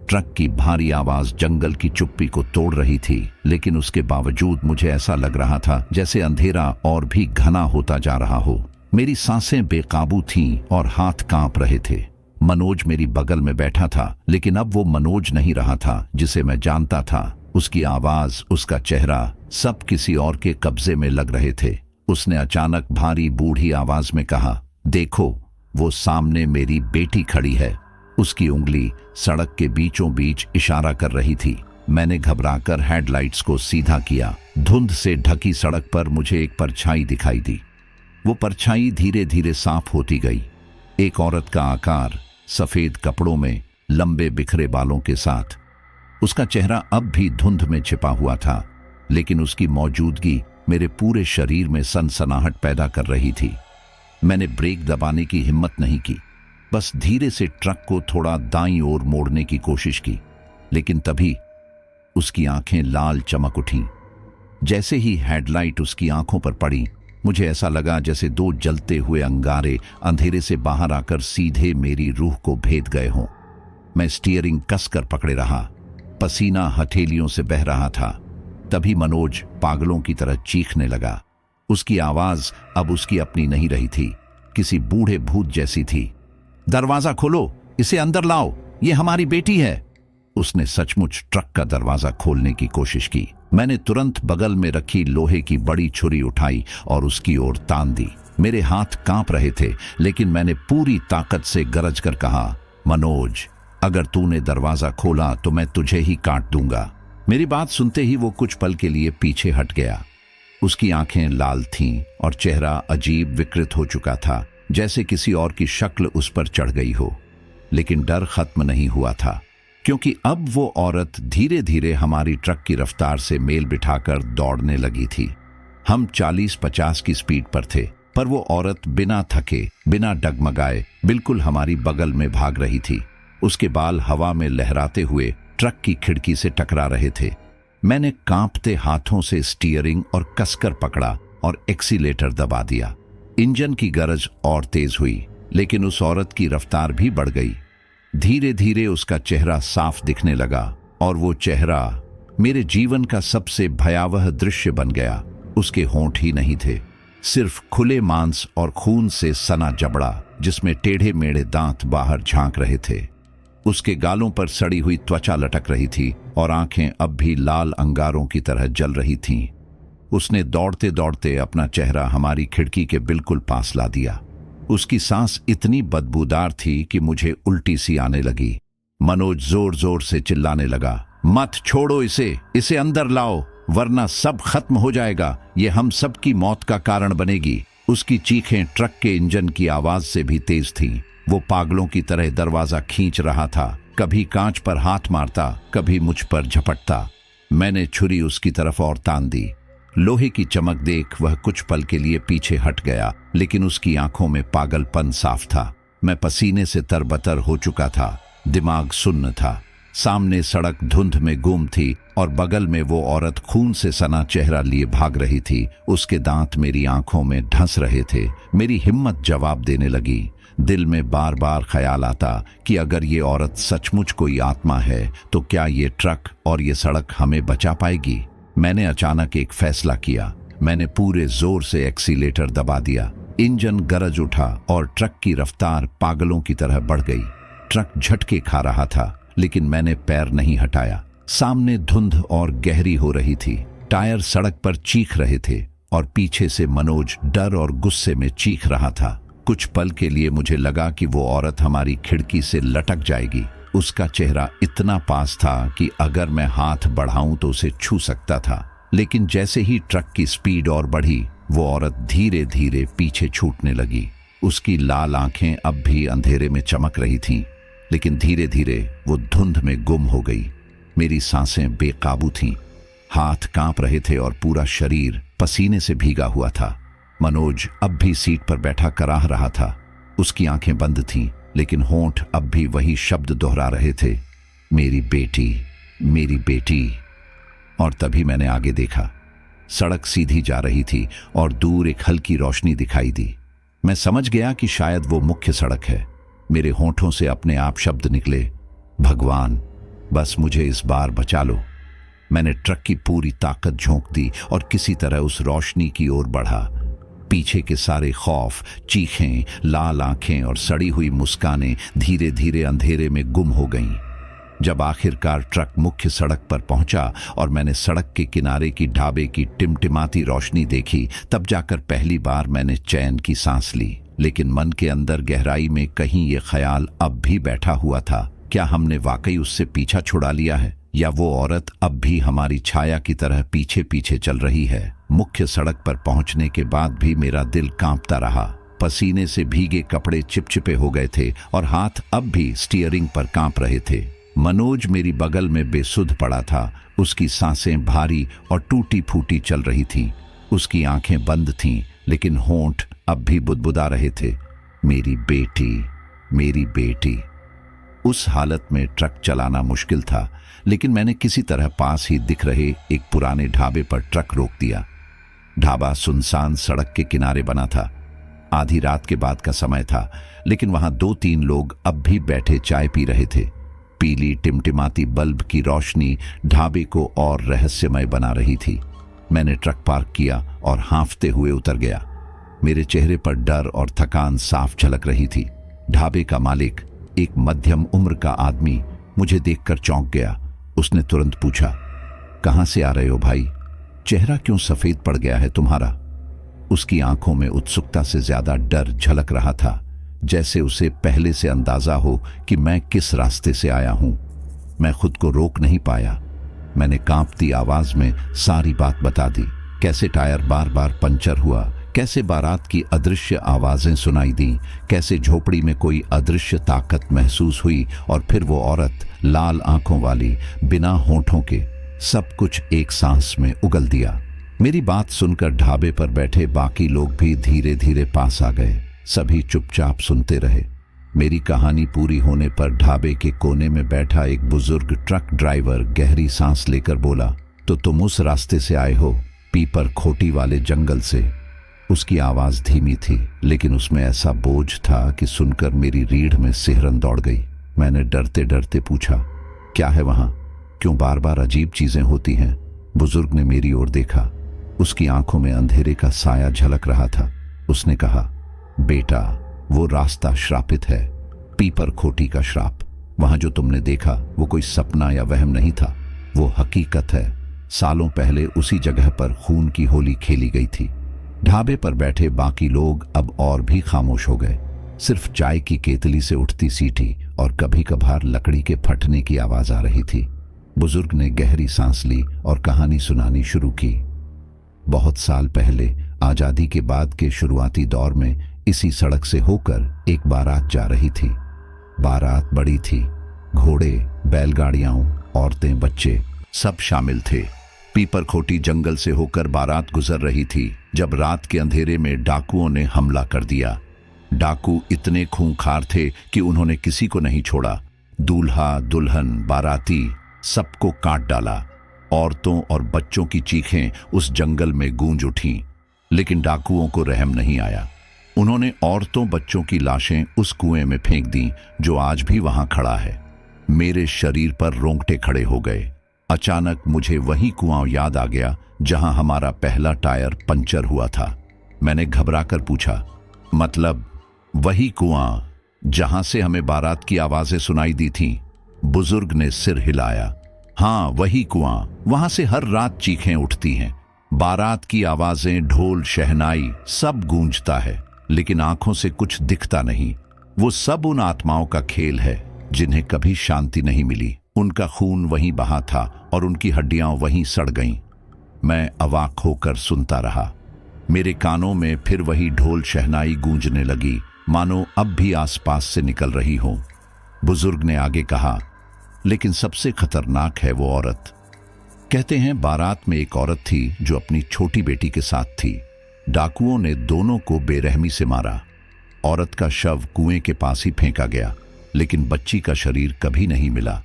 Speaker 1: ट्रक की भारी आवाज जंगल की चुप्पी को तोड़ रही थी, लेकिन उसके बावजूद मुझे ऐसा लग रहा था जैसे अंधेरा और भी घना होता जा रहा हो। मेरी सांसें बेकाबू थीं और हाथ कांप रहे थे। मनोज मेरी बगल में बैठा था, लेकिन अब वो मनोज नहीं रहा था जिसे मैं जानता था। उसकी आवाज, उसका चेहरा, सब किसी और के कब्जे में लग रहे थे। उसने अचानक भारी बूढ़ी आवाज में कहा, देखो, वो सामने मेरी बेटी खड़ी है। उसकी उंगली सड़क के बीचों बीच इशारा कर रही थी। मैंने घबराकर हेडलाइट्स को सीधा किया। धुंध से ढकी सड़क पर मुझे एक परछाई दिखाई दी। वो परछाई धीरे धीरे साफ होती गई। एक औरत का आकार, सफेद कपड़ों में, लंबे बिखरे बालों के साथ। उसका चेहरा अब भी धुंध में छिपा हुआ था, लेकिन उसकी मौजूदगी मेरे पूरे शरीर में सनसनाहट पैदा कर रही थी। मैंने ब्रेक दबाने की हिम्मत नहीं की, बस धीरे से ट्रक को थोड़ा दाईं ओर मोड़ने की कोशिश की। लेकिन तभी उसकी आंखें लाल चमक उठीं। जैसे ही हेडलाइट उसकी आंखों पर पड़ी, मुझे ऐसा लगा जैसे दो जलते हुए अंगारे अंधेरे से बाहर आकर सीधे मेरी रूह को भेद गए हों। मैं स्टीयरिंग कसकर पकड़े रहा, पसीना हथेलियों से बह रहा था। तभी मनोज पागलों की तरह चीखने लगा। उसकी आवाज अब उसकी अपनी नहीं रही थी, किसी बूढ़े भूत जैसी थी। दरवाजा खोलो, इसे अंदर लाओ, ये हमारी बेटी है। उसने सचमुच ट्रक का दरवाजा खोलने की कोशिश की। मैंने तुरंत बगल में रखी लोहे की बड़ी छुरी उठाई और उसकी ओर तान दी। मेरे हाथ कांप रहे थे, लेकिन मैंने पूरी ताकत से गरज कर कहा, मनोज, अगर तूने दरवाजा खोला तो मैं तुझे ही काट दूंगा। मेरी बात सुनते ही वो कुछ पल के लिए पीछे हट गया। उसकी आंखें लाल थीं और चेहरा अजीब विकृत हो चुका था, जैसे किसी और की शक्ल उस पर चढ़ गई हो। लेकिन डर खत्म नहीं हुआ था, क्योंकि अब वो औरत धीरे धीरे हमारी ट्रक की रफ्तार से मेल बिठाकर दौड़ने लगी थी। हम 40-50 की स्पीड पर थे, पर वो औरत बिना थके, बिना डगमगाए बिल्कुल हमारी बगल में भाग रही थी। उसके बाल हवा में लहराते हुए ट्रक की खिड़की से टकरा रहे थे। मैंने कांपते हाथों से स्टीयरिंग और कसकर पकड़ा और एक्सीलेटर दबा दिया। इंजन की गरज और तेज हुई, लेकिन उस औरत की रफ्तार भी बढ़ गई। धीरे धीरे उसका चेहरा साफ दिखने लगा, और वो चेहरा मेरे जीवन का सबसे भयावह दृश्य बन गया। उसके होंठ ही नहीं थे, सिर्फ खुले मांस और खून से सना जबड़ा जिसमें टेढ़े मेढ़े दांत बाहर झांक रहे थे। उसके गालों पर सड़ी हुई त्वचा लटक रही थी और आंखें अब भी लाल अंगारों की तरह जल रही थीं। उसने दौड़ते दौड़ते अपना चेहरा हमारी खिड़की के बिल्कुल पास ला दिया। उसकी सांस इतनी बदबूदार थी कि मुझे उल्टी सी आने लगी। मनोज जोर जोर से चिल्लाने लगा, मत छोड़ो इसे अंदर लाओ, वरना सब खत्म हो जाएगा। ये हम सब की मौत का कारण बनेगी। उसकी चीखें ट्रक के इंजन की आवाज से भी तेज थीं। वो पागलों की तरह दरवाजा खींच रहा था, कभी कांच पर हाथ मारता, कभी मुझ पर झपटता। मैंने छुरी उसकी तरफ और तान दी। लोहे की चमक देख वह कुछ पल के लिए पीछे हट गया, लेकिन उसकी आंखों में पागलपन साफ था। मैं पसीने से तरबतर हो चुका था, दिमाग सुन्न था। सामने सड़क धुंध में गुम थी और बगल में वो औरत खून से सना चेहरा लिए भाग रही थी। उसके दांत मेरी आंखों में ढंस रहे थे। मेरी हिम्मत जवाब देने लगी। दिल में बार बार ख्याल आता कि अगर ये औरत सचमुच कोई आत्मा है तो क्या ये ट्रक और ये सड़क हमें बचा पाएगी। मैंने अचानक एक फैसला किया। मैंने पूरे जोर से एक्सीलेटर दबा दिया। इंजन गरज उठा और ट्रक की रफ्तार पागलों की तरह बढ़ गई। ट्रक झटके खा रहा था, लेकिन मैंने पैर नहीं हटाया। सामने धुंध और गहरी हो रही थी। टायर सड़क पर चीख रहे थे और पीछे से मनोज डर और गुस्से में चीख रहा था। कुछ पल के लिए मुझे लगा कि वो औरत हमारी खिड़की से लटक जाएगी। उसका चेहरा इतना पास था कि अगर मैं हाथ बढ़ाऊं तो उसे छू सकता था। लेकिन जैसे ही ट्रक की स्पीड और बढ़ी, वो औरत धीरे धीरे पीछे छूटने लगी। उसकी लाल आंखें अब भी अंधेरे में चमक रही थीं, लेकिन धीरे धीरे वो धुंध में गुम हो गई। मेरी सांसें बेकाबू थीं, हाथ कांप रहे थे और पूरा शरीर पसीने से भीगा हुआ था। मनोज अब भी सीट पर बैठा कराह रहा था। उसकी आंखें बंद थीं, लेकिन होंठ अब भी वही शब्द दोहरा रहे थे, मेरी बेटी, मेरी बेटी। और तभी मैंने आगे देखा। सड़क सीधी जा रही थी और दूर एक हल्की रोशनी दिखाई दी। मैं समझ गया कि शायद वो मुख्य सड़क है। मेरे होंठों से अपने आप शब्द निकले, भगवान, बस मुझे इस बार बचा लो। मैंने ट्रक की पूरी ताकत झोंक दी और किसी तरह उस रोशनी की ओर बढ़ा। पीछे के सारे खौफ, चीखें, लाल आंखें और सड़ी हुई मुस्कानें धीरे धीरे अंधेरे में गुम हो गईं। जब आखिरकार ट्रक मुख्य सड़क पर पहुंचा और मैंने सड़क के किनारे की ढाबे की टिमटिमाती रोशनी देखी, तब जाकर पहली बार मैंने चैन की सांस ली। लेकिन मन के अंदर गहराई में कहीं ये ख्याल अब भी बैठा हुआ था, क्या हमने वाकई उससे पीछा छुड़ा लिया है, या वो औरत अब भी हमारी छाया की तरह पीछे पीछे चल रही है। मुख्य सड़क पर पहुंचने के बाद भी मेरा दिल कांपता रहा। पसीने से भीगे कपड़े चिपचिपे हो गए थे और हाथ अब भी स्टीयरिंग पर कांप रहे थे। मनोज मेरी बगल में बेसुध पड़ा था। उसकी सांसें भारी और टूटी फूटी चल रही थीं। उसकी आंखें बंद थीं, लेकिन होंठ अब भी बुदबुदा रहे थे, मेरी बेटी, मेरी बेटी। उस हालत में ट्रक चलाना मुश्किल था, लेकिन मैंने किसी तरह पास ही दिख रहे एक पुराने ढाबे पर ट्रक रोक दिया। ढाबा सुनसान सड़क के किनारे बना था। आधी रात के बाद का समय था, लेकिन वहां 2-3 लोग अब भी बैठे चाय पी रहे थे। पीली टिमटिमाती बल्ब की रोशनी ढाबे को और रहस्यमय बना रही थी। मैंने ट्रक पार्क किया और हांफते हुए उतर गया। मेरे चेहरे पर डर और थकान साफ झलक रही थी। ढाबे का मालिक, एक मध्यम उम्र का आदमी, मुझे देखकर चौंक गया। उसने तुरंत पूछा, कहां से आ रहे हो भाई? चेहरा क्यों सफेद पड़ गया है तुम्हारा? उसकी आंखों में उत्सुकता से ज्यादा डर झलक रहा था, जैसे उसे पहले से अंदाजा हो कि मैं किस रास्ते से आया हूं। मैं खुद को रोक नहीं पाया। मैंने कांपती आवाज में सारी बात बता दी। कैसे टायर बार बार पंचर हुआ, कैसे बारात की अदृश्य आवाजें सुनाई दी, कैसे झोपड़ी में कोई अदृश्य ताकत महसूस हुई और फिर वो औरत, लाल आंखों वाली, बिना होंठों के, सब कुछ एक सांस में उगल दिया। मेरी बात सुनकर ढाबे पर बैठे बाकी लोग भी धीरे धीरे पास आ गए। सभी चुपचाप सुनते रहे। मेरी कहानी पूरी होने पर ढाबे के कोने में बैठा एक बुजुर्ग ट्रक ड्राइवर गहरी सांस लेकर बोला, तो तुम उस रास्ते से आए हो, पीपर खोटी वाले जंगल से। उसकी आवाज धीमी थी, लेकिन उसमें ऐसा बोझ था कि सुनकर मेरी रीढ़ में सिहरन दौड़ गई। मैंने डरते डरते पूछा, क्या है वहां? क्यों बार बार अजीब चीजें होती हैं? बुजुर्ग ने मेरी ओर देखा। उसकी आंखों में अंधेरे का साया झलक रहा था। उसने कहा, बेटा, वो रास्ता श्रापित है, पीपर खोटी का श्राप। वहां जो तुमने देखा वो कोई सपना या वहम नहीं था, वो हकीकत है। सालों पहले उसी जगह पर खून की होली खेली गई थी। ढाबे पर बैठे बाकी लोग अब और भी खामोश हो गए। सिर्फ चाय की केतली से उठती सीटी और कभी कभार लकड़ी के फटने की आवाज आ रही थी। बुजुर्ग ने गहरी सांस ली और कहानी सुनानी शुरू की। बहुत साल पहले, आजादी के बाद के शुरुआती दौर में, इसी सड़क से होकर एक बारात जा रही थी। बारात बड़ी थी। घोड़े, बैलगाड़ियां, औरतें, बच्चे सब शामिल थे। पीपर खोटी जंगल से होकर बारात गुजर रही थी जब रात के अंधेरे में डाकुओं ने हमला कर दिया। डाकू इतने खूंखार थे कि उन्होंने किसी को नहीं छोड़ा। दूल्हा, दुल्हन, बाराती सबको काट डाला। औरतों और बच्चों की चीखें उस जंगल में गूंज उठीं, लेकिन डाकुओं को रहम नहीं आया। उन्होंने औरतों, बच्चों की लाशें उस कुएं में फेंक दी जो आज भी वहां खड़ा है। मेरे शरीर पर रोंगटे खड़े हो गए। अचानक मुझे वही कुआं याद आ गया जहां हमारा पहला टायर पंचर हुआ था। मैंने घबराकर पूछा, मतलब वही कुआं जहां से हमें बारात की आवाजें सुनाई दी थीं? बुजुर्ग ने सिर हिलाया। हाँ, वही कुआं। वहां से हर रात चीखें उठती हैं। बारात की आवाजें, ढोल, शहनाई सब गूंजता है, लेकिन आंखों से कुछ दिखता नहीं। वो सब उन आत्माओं का खेल है जिन्हें कभी शांति नहीं मिली। उनका खून वहीं बहा था और उनकी हड्डियां वहीं सड़ गईं। मैं अवाक होकर सुनता रहा। मेरे कानों में फिर वही ढोल, शहनाई गूंजने लगी, मानो अब भी आसपास से निकल रही हो। बुजुर्ग ने आगे कहा, लेकिन सबसे खतरनाक है वो औरत। कहते हैं बारात में एक औरत थी जो अपनी छोटी बेटी के साथ थी। डाकुओं ने दोनों को बेरहमी से मारा। औरत का शव कुएं के पास ही फेंका गया, लेकिन बच्ची का शरीर कभी नहीं मिला।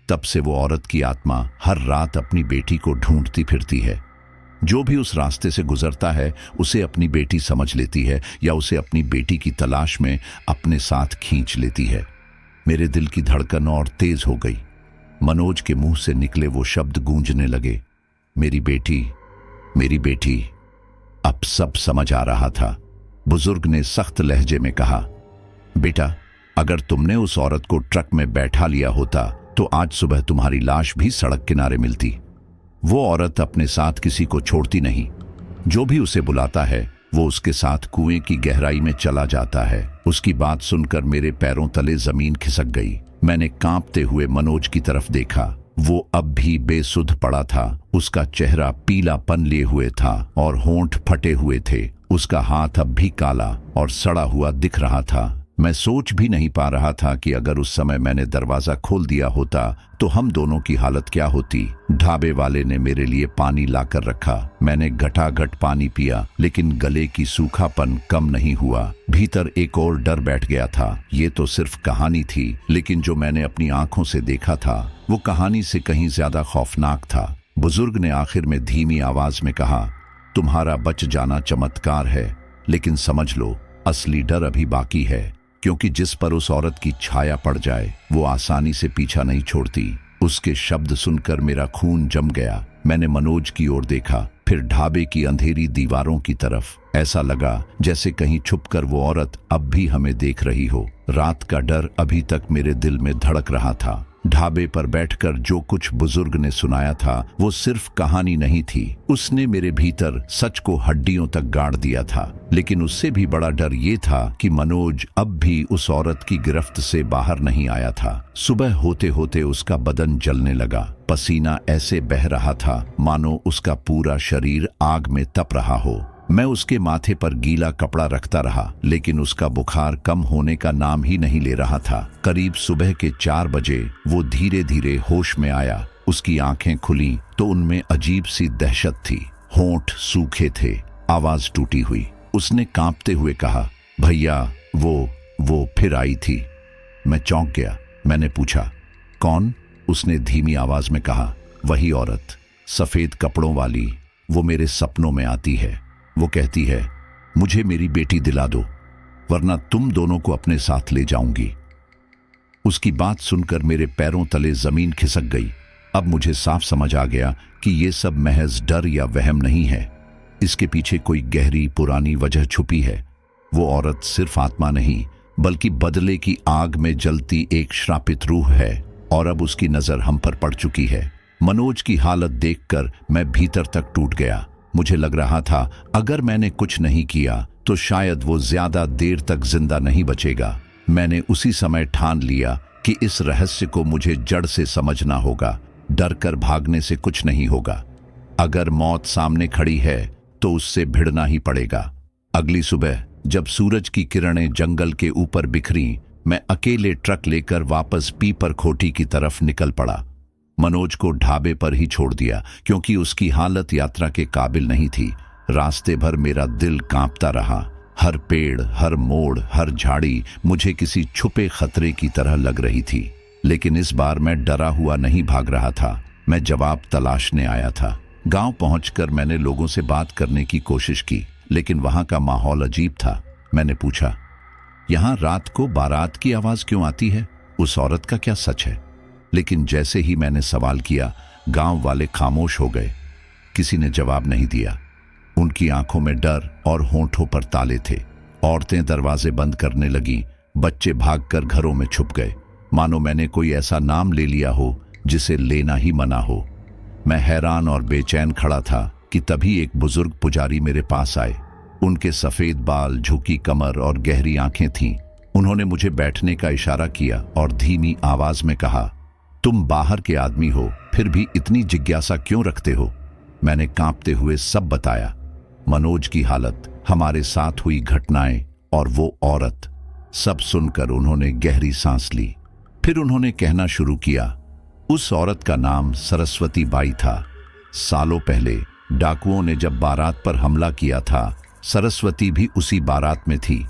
Speaker 1: तब से वो औरत की आत्मा हर रात अपनी बेटी को ढूंढती फिरती है। जो भी उस रास्ते से गुजरता है उसे अपनी बेटी समझ लेती है या उसे अपनी बेटी की तलाश में अपने साथ खींच लेती है। मेरे दिल की धड़कन और तेज हो गई। मनोज के मुंह से निकले वो शब्द गूंजने लगे, मेरी बेटी, मेरी बेटी। अब सब समझ आ रहा था। बुजुर्ग ने सख्त लहजे में कहा, बेटा, अगर तुमने उस औरत को ट्रक में बैठा लिया होता तो आज सुबह तुम्हारी लाश भी सड़क किनारे मिलती। वो औरत अपने साथ किसी को छोड़ती नहीं। जो भी उसे बुलाता है वो उसके साथ कुएं की गहराई में चला जाता है। उसकी बात सुनकर मेरे पैरों तले जमीन खिसक गई। मैंने कांपते हुए मनोज की तरफ देखा। वो अब भी बेसुध पड़ा था। उसका चेहरा पीलापन लिए हुए था और होंठ फटे हुए थे। उसका हाथ अब भी काला और सड़ा हुआ दिख रहा था। मैं सोच भी नहीं पा रहा था कि अगर उस समय मैंने दरवाजा खोल दिया होता तो हम दोनों की हालत क्या होती। ढाबे वाले ने मेरे लिए पानी लाकर रखा। मैंने घटाघट पानी पिया, लेकिन गले की सूखापन कम नहीं हुआ। भीतर एक और डर बैठ गया था। ये तो सिर्फ कहानी थी, लेकिन जो मैंने अपनी आंखों से देखा था वो कहानी से कहीं ज्यादा खौफनाक था। बुजुर्ग ने आखिर में धीमी आवाज में कहा, तुम्हारा बच जाना चमत्कार है, लेकिन समझ लो असली डर अभी बाकी है, क्योंकि जिस पर उस औरत की छाया पड़ जाए वो आसानी से पीछा नहीं छोड़ती। उसके शब्द सुनकर मेरा खून जम गया। मैंने मनोज की ओर देखा, फिर ढाबे की अंधेरी दीवारों की तरफ। ऐसा लगा जैसे कहीं छुपकर वो औरत अब भी हमें देख रही हो। रात का डर अभी तक मेरे दिल में धड़क रहा था। ढाबे पर बैठकर जो कुछ बुजुर्ग ने सुनाया था वो सिर्फ कहानी नहीं थी। उसने मेरे भीतर सच को हड्डियों तक गाड़ दिया था। लेकिन उससे भी बड़ा डर ये था कि मनोज अब भी उस औरत की गिरफ्त से बाहर नहीं आया था। सुबह होते होते उसका बदन जलने लगा। पसीना ऐसे बह रहा था मानो उसका पूरा शरीर आग में तप रहा हो। मैं उसके माथे पर गीला कपड़ा रखता रहा, लेकिन उसका बुखार कम होने का नाम ही नहीं ले रहा था। करीब सुबह के 4 बजे वो धीरे धीरे होश में आया। उसकी आंखें खुली तो उनमें अजीब सी दहशत थी। होंठ सूखे थे, आवाज टूटी हुई। उसने कांपते हुए कहा, भैया वो फिर आई थी। मैं चौंक गया। मैंने पूछा, कौन? उसने धीमी आवाज में कहा, वही औरत, सफेद कपड़ों वाली। वो मेरे सपनों में आती है। वो कहती है, मुझे मेरी बेटी दिला दो, वरना तुम दोनों को अपने साथ ले जाऊंगी। उसकी बात सुनकर मेरे पैरों तले जमीन खिसक गई। अब मुझे साफ समझ आ गया कि ये सब महज डर या वहम नहीं है। इसके पीछे कोई गहरी पुरानी वजह छुपी है। वो औरत सिर्फ आत्मा नहीं, बल्कि बदले की आग में जलती एक श्रापित रूह है, और अब उसकी नजर हम पर पड़ चुकी है। मनोज की हालत देखकर मैं भीतर तक टूट गया। मुझे लग रहा था अगर मैंने कुछ नहीं किया तो शायद वो ज्यादा देर तक जिंदा नहीं बचेगा। मैंने उसी समय ठान लिया कि इस रहस्य को मुझे जड़ से समझना होगा। डर कर भागने से कुछ नहीं होगा। अगर मौत सामने खड़ी है तो उससे भिड़ना ही पड़ेगा। अगली सुबह जब सूरज की किरणें जंगल के ऊपर बिखरी, मैं अकेले ट्रक लेकर वापस पीपर खोटी की तरफ निकल पड़ा। मनोज को ढाबे पर ही छोड़ दिया, क्योंकि उसकी हालत यात्रा के काबिल नहीं थी। रास्ते भर मेरा दिल कांपता रहा। हर पेड़, हर मोड़, हर झाड़ी मुझे किसी छुपे खतरे की तरह लग रही थी। लेकिन इस बार मैं डरा हुआ नहीं भाग रहा था, मैं जवाब तलाशने आया था। गांव पहुंचकर मैंने लोगों से बात करने की कोशिश की, लेकिन वहां का माहौल अजीब था। मैंने पूछा, यहां रात को बारात की आवाज क्यों आती है? उस औरत का क्या सच है? लेकिन जैसे ही मैंने सवाल किया, गांव वाले खामोश हो गए। किसी ने जवाब नहीं दिया। उनकी आंखों में डर और होंठों पर ताले थे। औरतें दरवाजे बंद करने लगी, बच्चे भागकर घरों में छुप गए, मानो मैंने कोई ऐसा नाम ले लिया हो जिसे लेना ही मना हो। मैं हैरान और बेचैन खड़ा था कि तभी एक बुजुर्ग पुजारी मेरे पास आए। उनके सफेद बाल, झुकी कमर और गहरी आंखें थीं। उन्होंने मुझे बैठने का इशारा किया और धीमी आवाज में कहा, तुम बाहर के आदमी हो, फिर भी इतनी जिज्ञासा क्यों रखते हो? मैंने कांपते हुए सब बताया। मनोज की हालत, हमारे साथ हुई घटनाएं और वो औरत। सब सुनकर उन्होंने गहरी सांस ली। फिर उन्होंने कहना शुरू किया, उस औरत का नाम सरस्वती बाई था। सालों पहले डाकुओं ने जब बारात पर हमला किया था, सरस्वती भी उसी बारात में थी।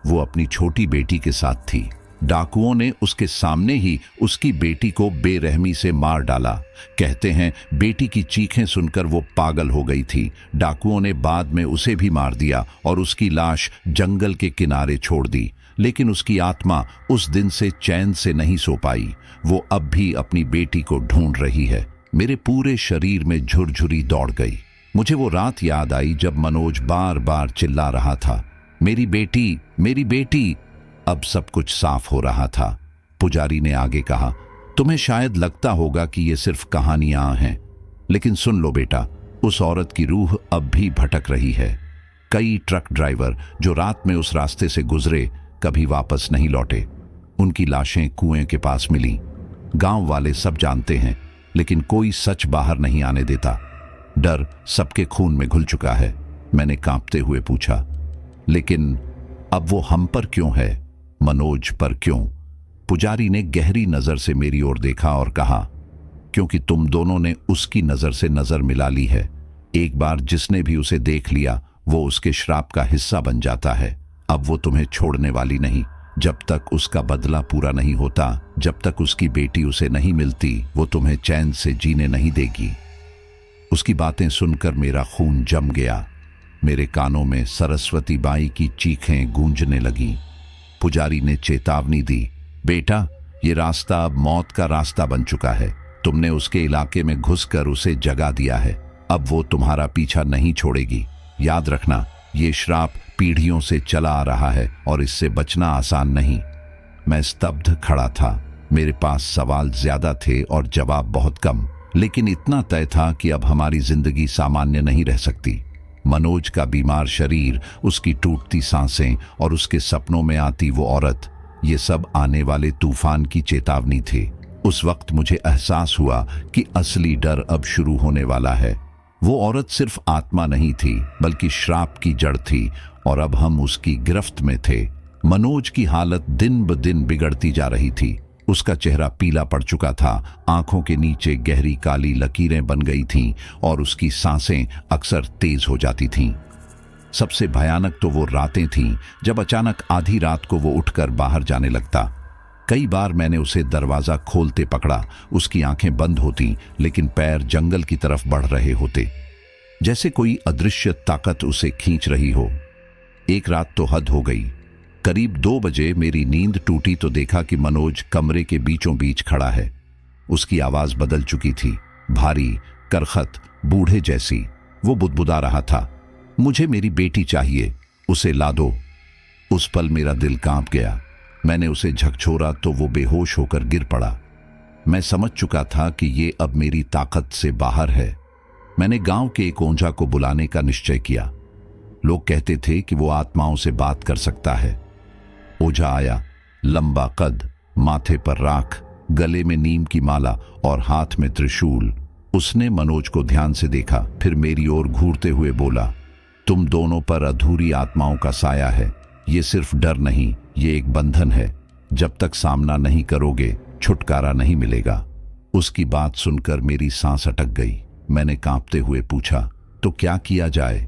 Speaker 1: वो अपनी छोटी बेटी के साथ थी। डाकुओं ने उसके सामने ही उसकी बेटी को बेरहमी से मार डाला। कहते हैं बेटी की चीखें सुनकर वो पागल हो गई थी। डाकुओं ने बाद में उसे भी मार दिया और उसकी लाश जंगल के किनारे छोड़ दी। लेकिन उसकी आत्मा उस दिन से चैन से नहीं सो पाई। वो अब भी अपनी बेटी को ढूंढ रही है। मेरे पूरे शरीर में झुरझुरी दौड़ गई। मुझे वो रात याद आई जब मनोज बार बार चिल्ला रहा था, मेरी बेटी, मेरी बेटी। अब सब कुछ साफ हो रहा था। पुजारी ने आगे कहा, तुम्हें शायद लगता होगा कि ये सिर्फ कहानियां हैं, लेकिन सुन लो बेटा, उस औरत की रूह अब भी भटक रही है। कई ट्रक ड्राइवर जो रात में उस रास्ते से गुजरे कभी वापस नहीं लौटे। उनकी लाशें कुएं के पास मिली। गांव वाले सब जानते हैं, लेकिन कोई सच बाहर नहीं आने देता। डर सबके खून में घुल चुका है। मैंने कांपते हुए पूछा, लेकिन अब वो हम पर क्यों है? मनोज पर क्यों? पुजारी ने गहरी नजर से मेरी ओर देखा और कहा, क्योंकि तुम दोनों ने उसकी नजर से नजर मिला ली है। एक बार जिसने भी उसे देख लिया, वो उसके श्राप का हिस्सा बन जाता है। अब वो तुम्हें छोड़ने वाली नहीं। जब तक उसका बदला पूरा नहीं होता, जब तक उसकी बेटी उसे नहीं मिलती, वो तुम्हें चैन से जीने नहीं देगी। उसकी बातें सुनकर मेरा खून जम गया। मेरे कानों में सरस्वती बाई की चीखें गूंजने लगीं। पुजारी ने चेतावनी दी, बेटा, ये रास्ता अब मौत का रास्ता बन चुका है। तुमने उसके इलाके में घुसकर उसे जगा दिया है। अब वो तुम्हारा पीछा नहीं छोड़ेगी। याद रखना, ये श्राप पीढ़ियों से चला आ रहा है और इससे बचना आसान नहीं। मैं स्तब्ध खड़ा था। मेरे पास सवाल ज्यादा थे और जवाब बहुत कम, लेकिन इतना तय था कि अब हमारी जिंदगी सामान्य नहीं रह सकती। मनोज का बीमार शरीर, उसकी टूटती सांसें और उसके सपनों में आती वो औरत, ये सब आने वाले तूफान की चेतावनी थे। उस वक्त मुझे एहसास हुआ कि असली डर अब शुरू होने वाला है। वो औरत सिर्फ आत्मा नहीं थी बल्कि श्राप की जड़ थी और अब हम उसकी गिरफ्त में थे। मनोज की हालत दिन ब दिन बिगड़ती जा रही थी। उसका चेहरा पीला पड़ चुका था, आंखों के नीचे गहरी काली लकीरें बन गई थीं और उसकी सांसें अक्सर तेज हो जाती थीं। सबसे भयानक तो वो रातें थीं जब अचानक आधी रात को वो उठकर बाहर जाने लगता। कई बार मैंने उसे दरवाजा खोलते पकड़ा। उसकी आंखें बंद होती लेकिन पैर जंगल की तरफ बढ़ रहे होते, जैसे कोई अदृश्य ताकत उसे खींच रही हो। एक रात तो हद हो गई। करीब 2 बजे मेरी नींद टूटी तो देखा कि मनोज कमरे के बीचों बीच खड़ा है। उसकी आवाज बदल चुकी थी, भारी, करखत, बूढ़े जैसी। वो बुदबुदा रहा था, मुझे मेरी बेटी चाहिए, उसे ला दो। उस पल मेरा दिल कांप गया। मैंने उसे झकझोरा तो वो बेहोश होकर गिर पड़ा। मैं समझ चुका था कि ये अब मेरी ताकत से बाहर है। मैंने गांव के एक ओंझा को बुलाने का निश्चय किया। लोग कहते थे कि वो आत्माओं से बात कर सकता है। ओझा आया, लंबा कद, माथे पर राख, गले में नीम की माला और हाथ में त्रिशूल। उसने मनोज को ध्यान से देखा, फिर मेरी ओर घूरते हुए बोला, तुम दोनों पर अधूरी आत्माओं का साया है। ये सिर्फ डर नहीं, ये एक बंधन है। जब तक सामना नहीं करोगे छुटकारा नहीं मिलेगा। उसकी बात सुनकर मेरी सांस अटक गई। मैंने कांपते हुए पूछा, तो क्या किया जाए?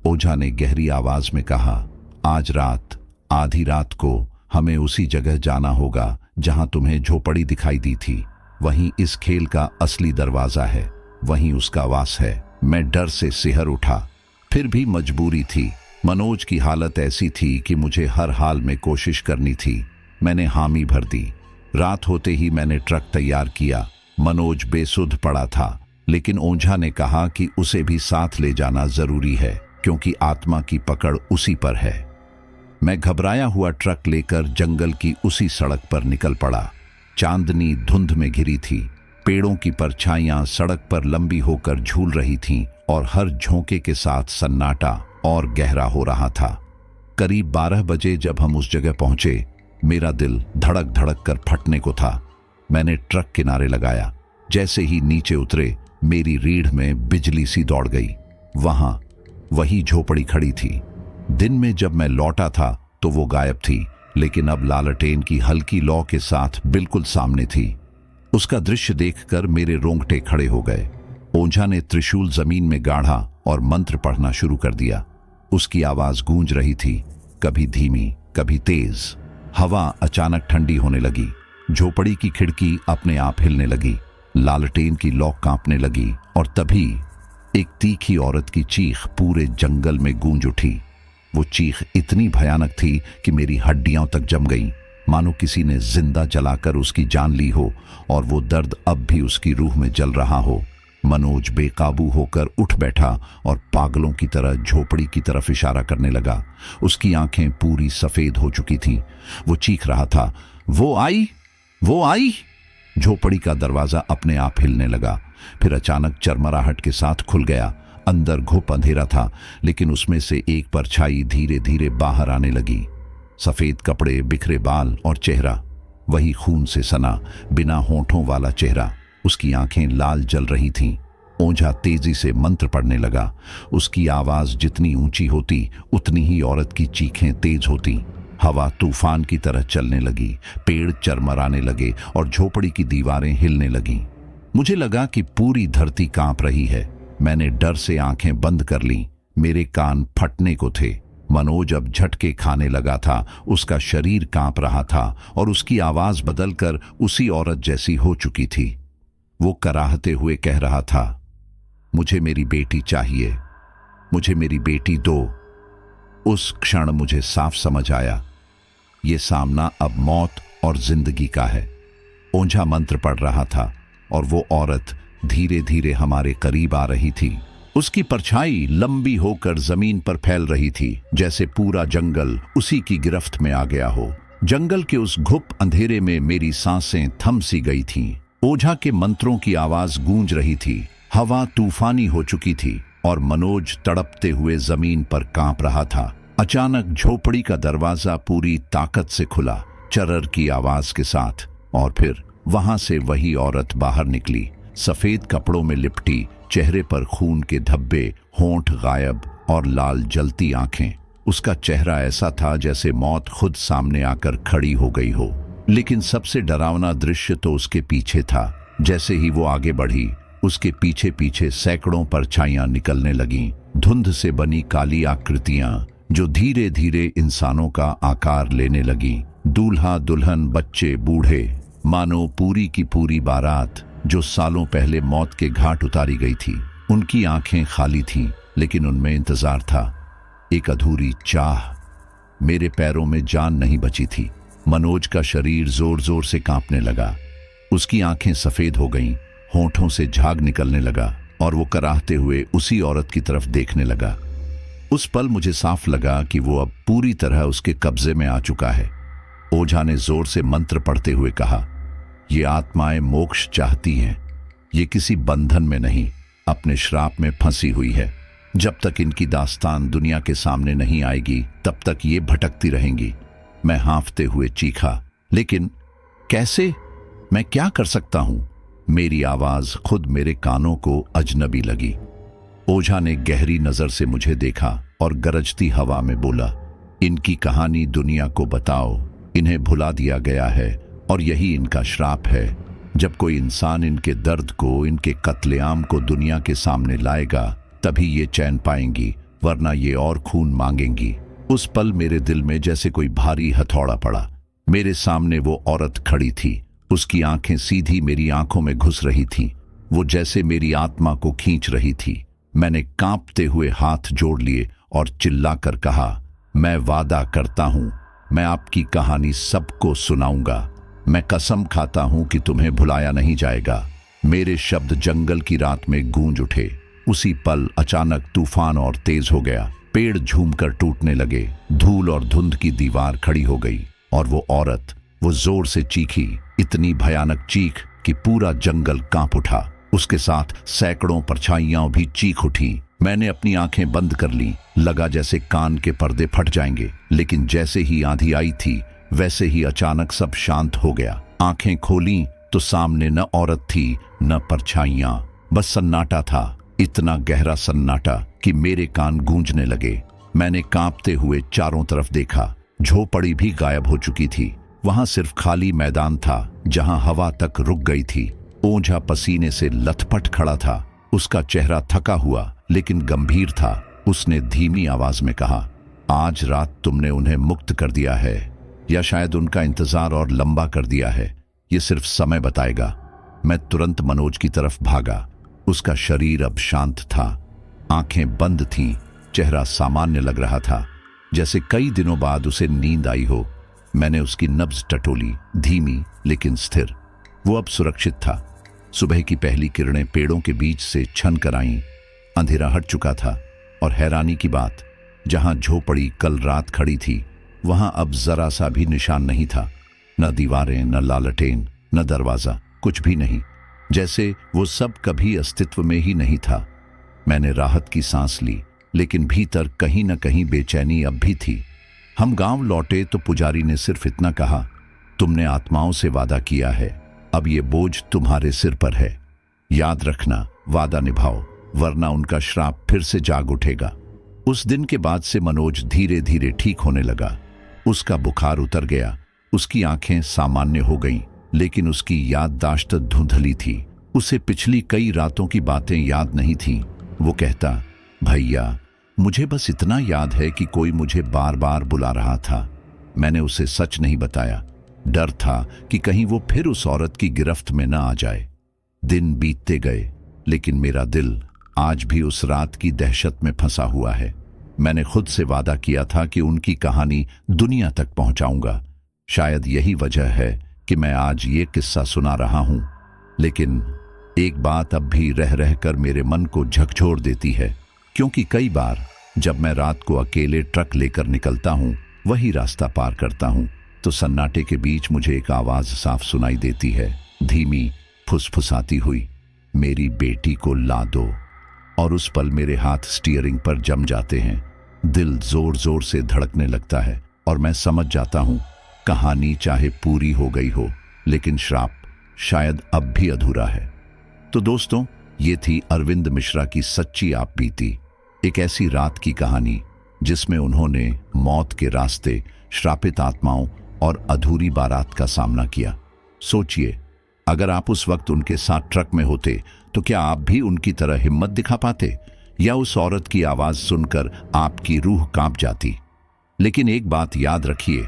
Speaker 1: ओझा ने गहरी आवाज में कहा, आज रात, आधी रात को हमें उसी जगह जाना होगा जहां तुम्हें झोपड़ी दिखाई दी थी। वहीं इस खेल का असली दरवाजा है, वहीं उसका वास है। मैं डर से सिहर उठा, फिर भी मजबूरी थी। मनोज की हालत ऐसी थी कि मुझे हर हाल में कोशिश करनी थी। मैंने हामी भर दी। रात होते ही मैंने ट्रक तैयार किया। मनोज बेसुध पड़ा था, लेकिन ओझा ने कहा कि उसे भी साथ ले जाना जरूरी है क्योंकि आत्मा की पकड़ उसी पर है। मैं घबराया हुआ ट्रक लेकर जंगल की उसी सड़क पर निकल पड़ा। चांदनी धुंध में घिरी थी। पेड़ों की परछाइयां सड़क पर लंबी होकर झूल रही थीं और हर झोंके के साथ सन्नाटा और गहरा हो रहा था। करीब 12 बजे जब हम उस जगह पहुंचे, मेरा दिल धड़क धड़क कर फटने को था। मैंने ट्रक किनारे लगाया। जैसे ही नीचे उतरे, मेरी रीढ़ में बिजली सी दौड़ गई। वहां वही झोपड़ी खड़ी थी। दिन में जब मैं लौटा था तो वो गायब थी, लेकिन अब लालटेन की हल्की लौ के साथ बिल्कुल सामने थी। उसका दृश्य देखकर मेरे रोंगटे खड़े हो गए। ओझा ने त्रिशूल जमीन में गाढ़ा और मंत्र पढ़ना शुरू कर दिया। उसकी आवाज गूंज रही थी, कभी धीमी, कभी तेज। हवा अचानक ठंडी होने लगी। झोपड़ी की खिड़की अपने आप हिलने लगी। लालटेन की लौ कांपने लगी और तभी एक तीखी औरत की चीख पूरे जंगल में गूंज उठी। वो चीख इतनी भयानक थी कि मेरी हड्डियां तक जम गईं, मानो किसी ने जिंदा जलाकर उसकी जान ली हो और वो दर्द अब भी उसकी रूह में जल रहा हो। मनोज बेकाबू होकर उठ बैठा और पागलों की तरह झोपड़ी की तरफ इशारा करने लगा। उसकी आंखें पूरी सफेद हो चुकी थीं। वो चीख रहा था, वो आई, वो आई। झोपड़ी का दरवाजा अपने आप हिलने लगा, फिर अचानक चरमराहट के साथ खुल गया। अंदर घुप अंधेरा था, लेकिन उसमें से एक परछाई धीरे धीरे बाहर आने लगी। सफेद कपड़े, बिखरे बाल और चेहरा वही खून से सना, बिना होंठों वाला चेहरा। उसकी आंखें लाल जल रही थीं। ओझा तेजी से मंत्र पढ़ने लगा। उसकी आवाज जितनी ऊंची होती उतनी ही औरत की चीखें तेज होती। हवा तूफान की तरह चलने लगी, पेड़ चरमराने लगे और झोपड़ी की दीवारें हिलने लगीं। मुझे लगा कि पूरी धरती कांप रही है। मैंने डर से आंखें बंद कर लीं। मेरे कान फटने को थे। मनोज अब झटके खाने लगा था। उसका शरीर कांप रहा था और उसकी आवाज बदलकर उसी औरत जैसी हो चुकी थी। वो कराहते हुए कह रहा था, मुझे मेरी बेटी चाहिए, मुझे मेरी बेटी दो। उस क्षण मुझे साफ समझ आया, ये सामना अब मौत और जिंदगी का है। ओझा मंत्र पढ़ रहा था और वो औरत धीरे धीरे हमारे करीब आ रही थी। उसकी परछाई लंबी होकर जमीन पर फैल रही थी, जैसे पूरा जंगल उसी की गिरफ्त में आ गया हो। जंगल के उस घुप अंधेरे में मेरी सांसें थम सी गई थीं। ओझा के मंत्रों की आवाज गूंज रही थी। हवा तूफानी हो चुकी थी और मनोज तड़पते हुए जमीन पर कांप रहा था। अचानक झोपड़ी का दरवाजा पूरी ताकत से खुला, चरर की आवाज के साथ, और फिर वहां से वही औरत बाहर निकली, सफेद कपड़ों में लिपटी, चेहरे पर खून के धब्बे, होंठ गायब और लाल जलती आंखें। उसका चेहरा ऐसा था जैसे मौत खुद सामने आकर खड़ी हो गई हो। लेकिन सबसे डरावना दृश्य तो उसके पीछे था। जैसे ही वो आगे बढ़ी, उसके पीछे पीछे सैकड़ों परछाइयां निकलने लगीं, धुंध से बनी काली आकृतियां जो धीरे धीरे इंसानों का आकार लेने लगीं। दूल्हा दुल्हन, बच्चे बूढ़े, मानो पूरी की पूरी बारात जो सालों पहले मौत के घाट उतारी गई थी। उनकी आंखें खाली थीं, लेकिन उनमें इंतजार था, एक अधूरी चाह। मेरे पैरों में जान नहीं बची थी। मनोज का शरीर जोर जोर से कांपने लगा। उसकी आंखें सफेद हो गईं, होंठों से झाग निकलने लगा और वो कराहते हुए उसी औरत की तरफ देखने लगा। उस पल मुझे साफ लगा कि वो अब पूरी तरह उसके कब्जे में आ चुका है। ओझा ने जोर से मंत्र पढ़ते हुए कहा, ये आत्माएं मोक्ष चाहती हैं। ये किसी बंधन में नहीं, अपने श्राप में फंसी हुई है। जब तक इनकी दास्तान दुनिया के सामने नहीं आएगी, तब तक ये भटकती रहेंगी। मैं हांफते हुए चीखा, लेकिन कैसे? मैं क्या कर सकता हूं? मेरी आवाज खुद मेरे कानों को अजनबी लगी। ओझा ने गहरी नजर से मुझे देखा और गरजती हवा में बोला, इनकी कहानी दुनिया को बताओ। इन्हें भुला दिया गया है और यही इनका श्राप है। जब कोई इंसान इनके दर्द को, इनके कत्लेआम को दुनिया के सामने लाएगा, तभी ये चैन पाएंगी, वरना ये और खून मांगेंगी। उस पल मेरे दिल में जैसे कोई भारी हथौड़ा पड़ा। मेरे सामने वो औरत खड़ी थी। उसकी आंखें सीधी मेरी आंखों में घुस रही थीं। वो जैसे मेरी आत्मा को खींच रही थी। मैंने कांपते हुए हाथ जोड़ लिए और चिल्लाकर कहा, मैं वादा करता हूं, मैं आपकी कहानी सबको सुनाऊंगा। मैं कसम खाता हूं कि तुम्हें भुलाया नहीं जाएगा। मेरे शब्द जंगल की रात में गूंज उठे। उसी पल अचानक तूफान और तेज हो गया। पेड़ झूमकर टूटने लगे, धूल और धुंध की दीवार खड़ी हो गई और वो औरत, वो जोर से चीखी, इतनी भयानक चीख कि पूरा जंगल कांप उठा। उसके साथ सैकड़ों परछाइयां भी चीख उठी। मैंने अपनी आंखें बंद कर ली। लगा जैसे कान के पर्दे फट जाएंगे। लेकिन जैसे ही आंधी आई थी, वैसे ही अचानक सब शांत हो गया। आंखें खोली तो सामने न औरत थी, न परछाइयां, बस सन्नाटा था। इतना गहरा सन्नाटा कि मेरे कान गूंजने लगे। मैंने कांपते हुए चारों तरफ देखा। झोपड़ी भी गायब हो चुकी थी। वहां सिर्फ खाली मैदान था जहां हवा तक रुक गई थी। ओझा पसीने से लथपथ खड़ा था। उसका चेहरा थका हुआ लेकिन गंभीर था। उसने धीमी आवाज में कहा, आज रात तुमने उन्हें मुक्त कर दिया है, या शायद उनका इंतजार और लंबा कर दिया है। ये सिर्फ समय बताएगा। मैं तुरंत मनोज की तरफ भागा। उसका शरीर अब शांत था, आंखें बंद थीं, चेहरा सामान्य लग रहा था, जैसे कई दिनों बाद उसे नींद आई हो। मैंने उसकी नब्ज टटोली, धीमी लेकिन स्थिर। वो अब सुरक्षित था। सुबह की पहली किरणें पेड़ों के बीच से छन कर आईं। अंधेरा हट चुका था और हैरानी की बात, जहां झोपड़ी कल रात खड़ी थी, वहां अब जरा सा भी निशान नहीं था। न दीवारें, न लालटेन, न दरवाजा, कुछ भी नहीं। जैसे वो सब कभी अस्तित्व में ही नहीं था। मैंने राहत की सांस ली, लेकिन भीतर कहीं न कहीं बेचैनी अब भी थी। हम गांव लौटे तो पुजारी ने सिर्फ इतना कहा, तुमने आत्माओं से वादा किया है, अब ये बोझ तुम्हारे सिर पर है। याद रखना, वादा निभाओ, वरना उनका श्राप फिर से जाग उठेगा। उस दिन के बाद से मनोज धीरे धीरे ठीक होने लगा। उसका बुखार उतर गया, उसकी आंखें सामान्य हो गईं, लेकिन उसकी याददाश्त धुंधली थी। उसे पिछली कई रातों की बातें याद नहीं थीं। वो कहता, भैया, मुझे बस इतना याद है कि कोई मुझे बार बार बुला रहा था। मैंने उसे सच नहीं बताया। डर था कि कहीं वो फिर उस औरत की गिरफ्त में न आ जाए। दिन बीतते गए, लेकिन मेरा दिल आज भी उस रात की दहशत में फंसा हुआ है। मैंने खुद से वादा किया था कि उनकी कहानी दुनिया तक पहुंचाऊंगा। शायद यही वजह है कि मैं आज ये किस्सा सुना रहा हूं। लेकिन एक बात अब भी रह रहकर मेरे मन को झकझोर देती है, क्योंकि कई बार जब मैं रात को अकेले ट्रक लेकर निकलता हूं, वही रास्ता पार करता हूं, तो सन्नाटे के बीच मुझे एक आवाज साफ सुनाई देती है, धीमी, फुसफुसाती हुई, मेरी बेटी को ला दो। और उस पल मेरे हाथ स्टीयरिंग पर जम जाते हैं। दिल जोर जोर से धड़कने लगता है और मैं समझ जाता हूं, कहानी चाहे पूरी हो गई हो, लेकिन श्राप शायद अब भी अधूरा है। तो दोस्तों, ये थी अरविंद मिश्रा की सच्ची आप बीती, एक ऐसी रात की कहानी जिसमें उन्होंने मौत के रास्ते, श्रापित आत्माओं और अधूरी बारात का सामना किया। सोचिए, अगर आप उस वक्त उनके साथ ट्रक में होते तो क्या आप भी उनकी तरह हिम्मत दिखा पाते, या उस औरत की आवाज सुनकर आपकी रूह कांप जाती? लेकिन एक बात याद रखिए,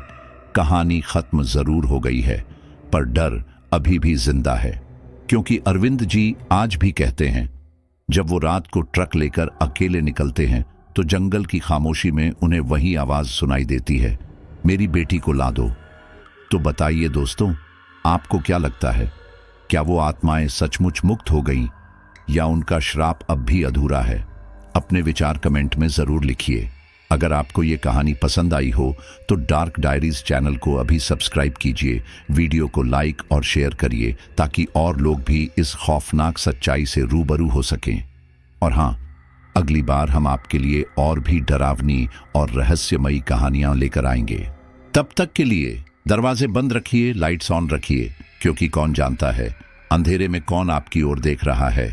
Speaker 1: कहानी खत्म जरूर हो गई है, पर डर अभी भी जिंदा है। क्योंकि अरविंद जी आज भी कहते हैं, जब वो रात को ट्रक लेकर अकेले निकलते हैं तो जंगल की खामोशी में उन्हें वही आवाज सुनाई देती है, मेरी बेटी को ला दो। तो बताइए दोस्तों, आपको क्या लगता है, क्या वो आत्माएं सचमुच मुक्त हो गईं, या उनका श्राप अब भी अधूरा है? अपने विचार कमेंट में जरूर लिखिए। अगर आपको ये कहानी पसंद आई हो तो डार्क डायरीज चैनल को अभी सब्सक्राइब कीजिए, वीडियो को लाइक और शेयर करिए ताकि और लोग भी इस खौफनाक सच्चाई से रूबरू हो सकें। और हाँ, अगली बार हम आपके लिए और भी डरावनी और रहस्यमयी कहानियां लेकर आएंगे। तब तक के लिए दरवाजे बंद रखिए, लाइट्स ऑन रखिए, क्योंकि कौन जानता है अंधेरे में कौन आपकी ओर देख रहा है।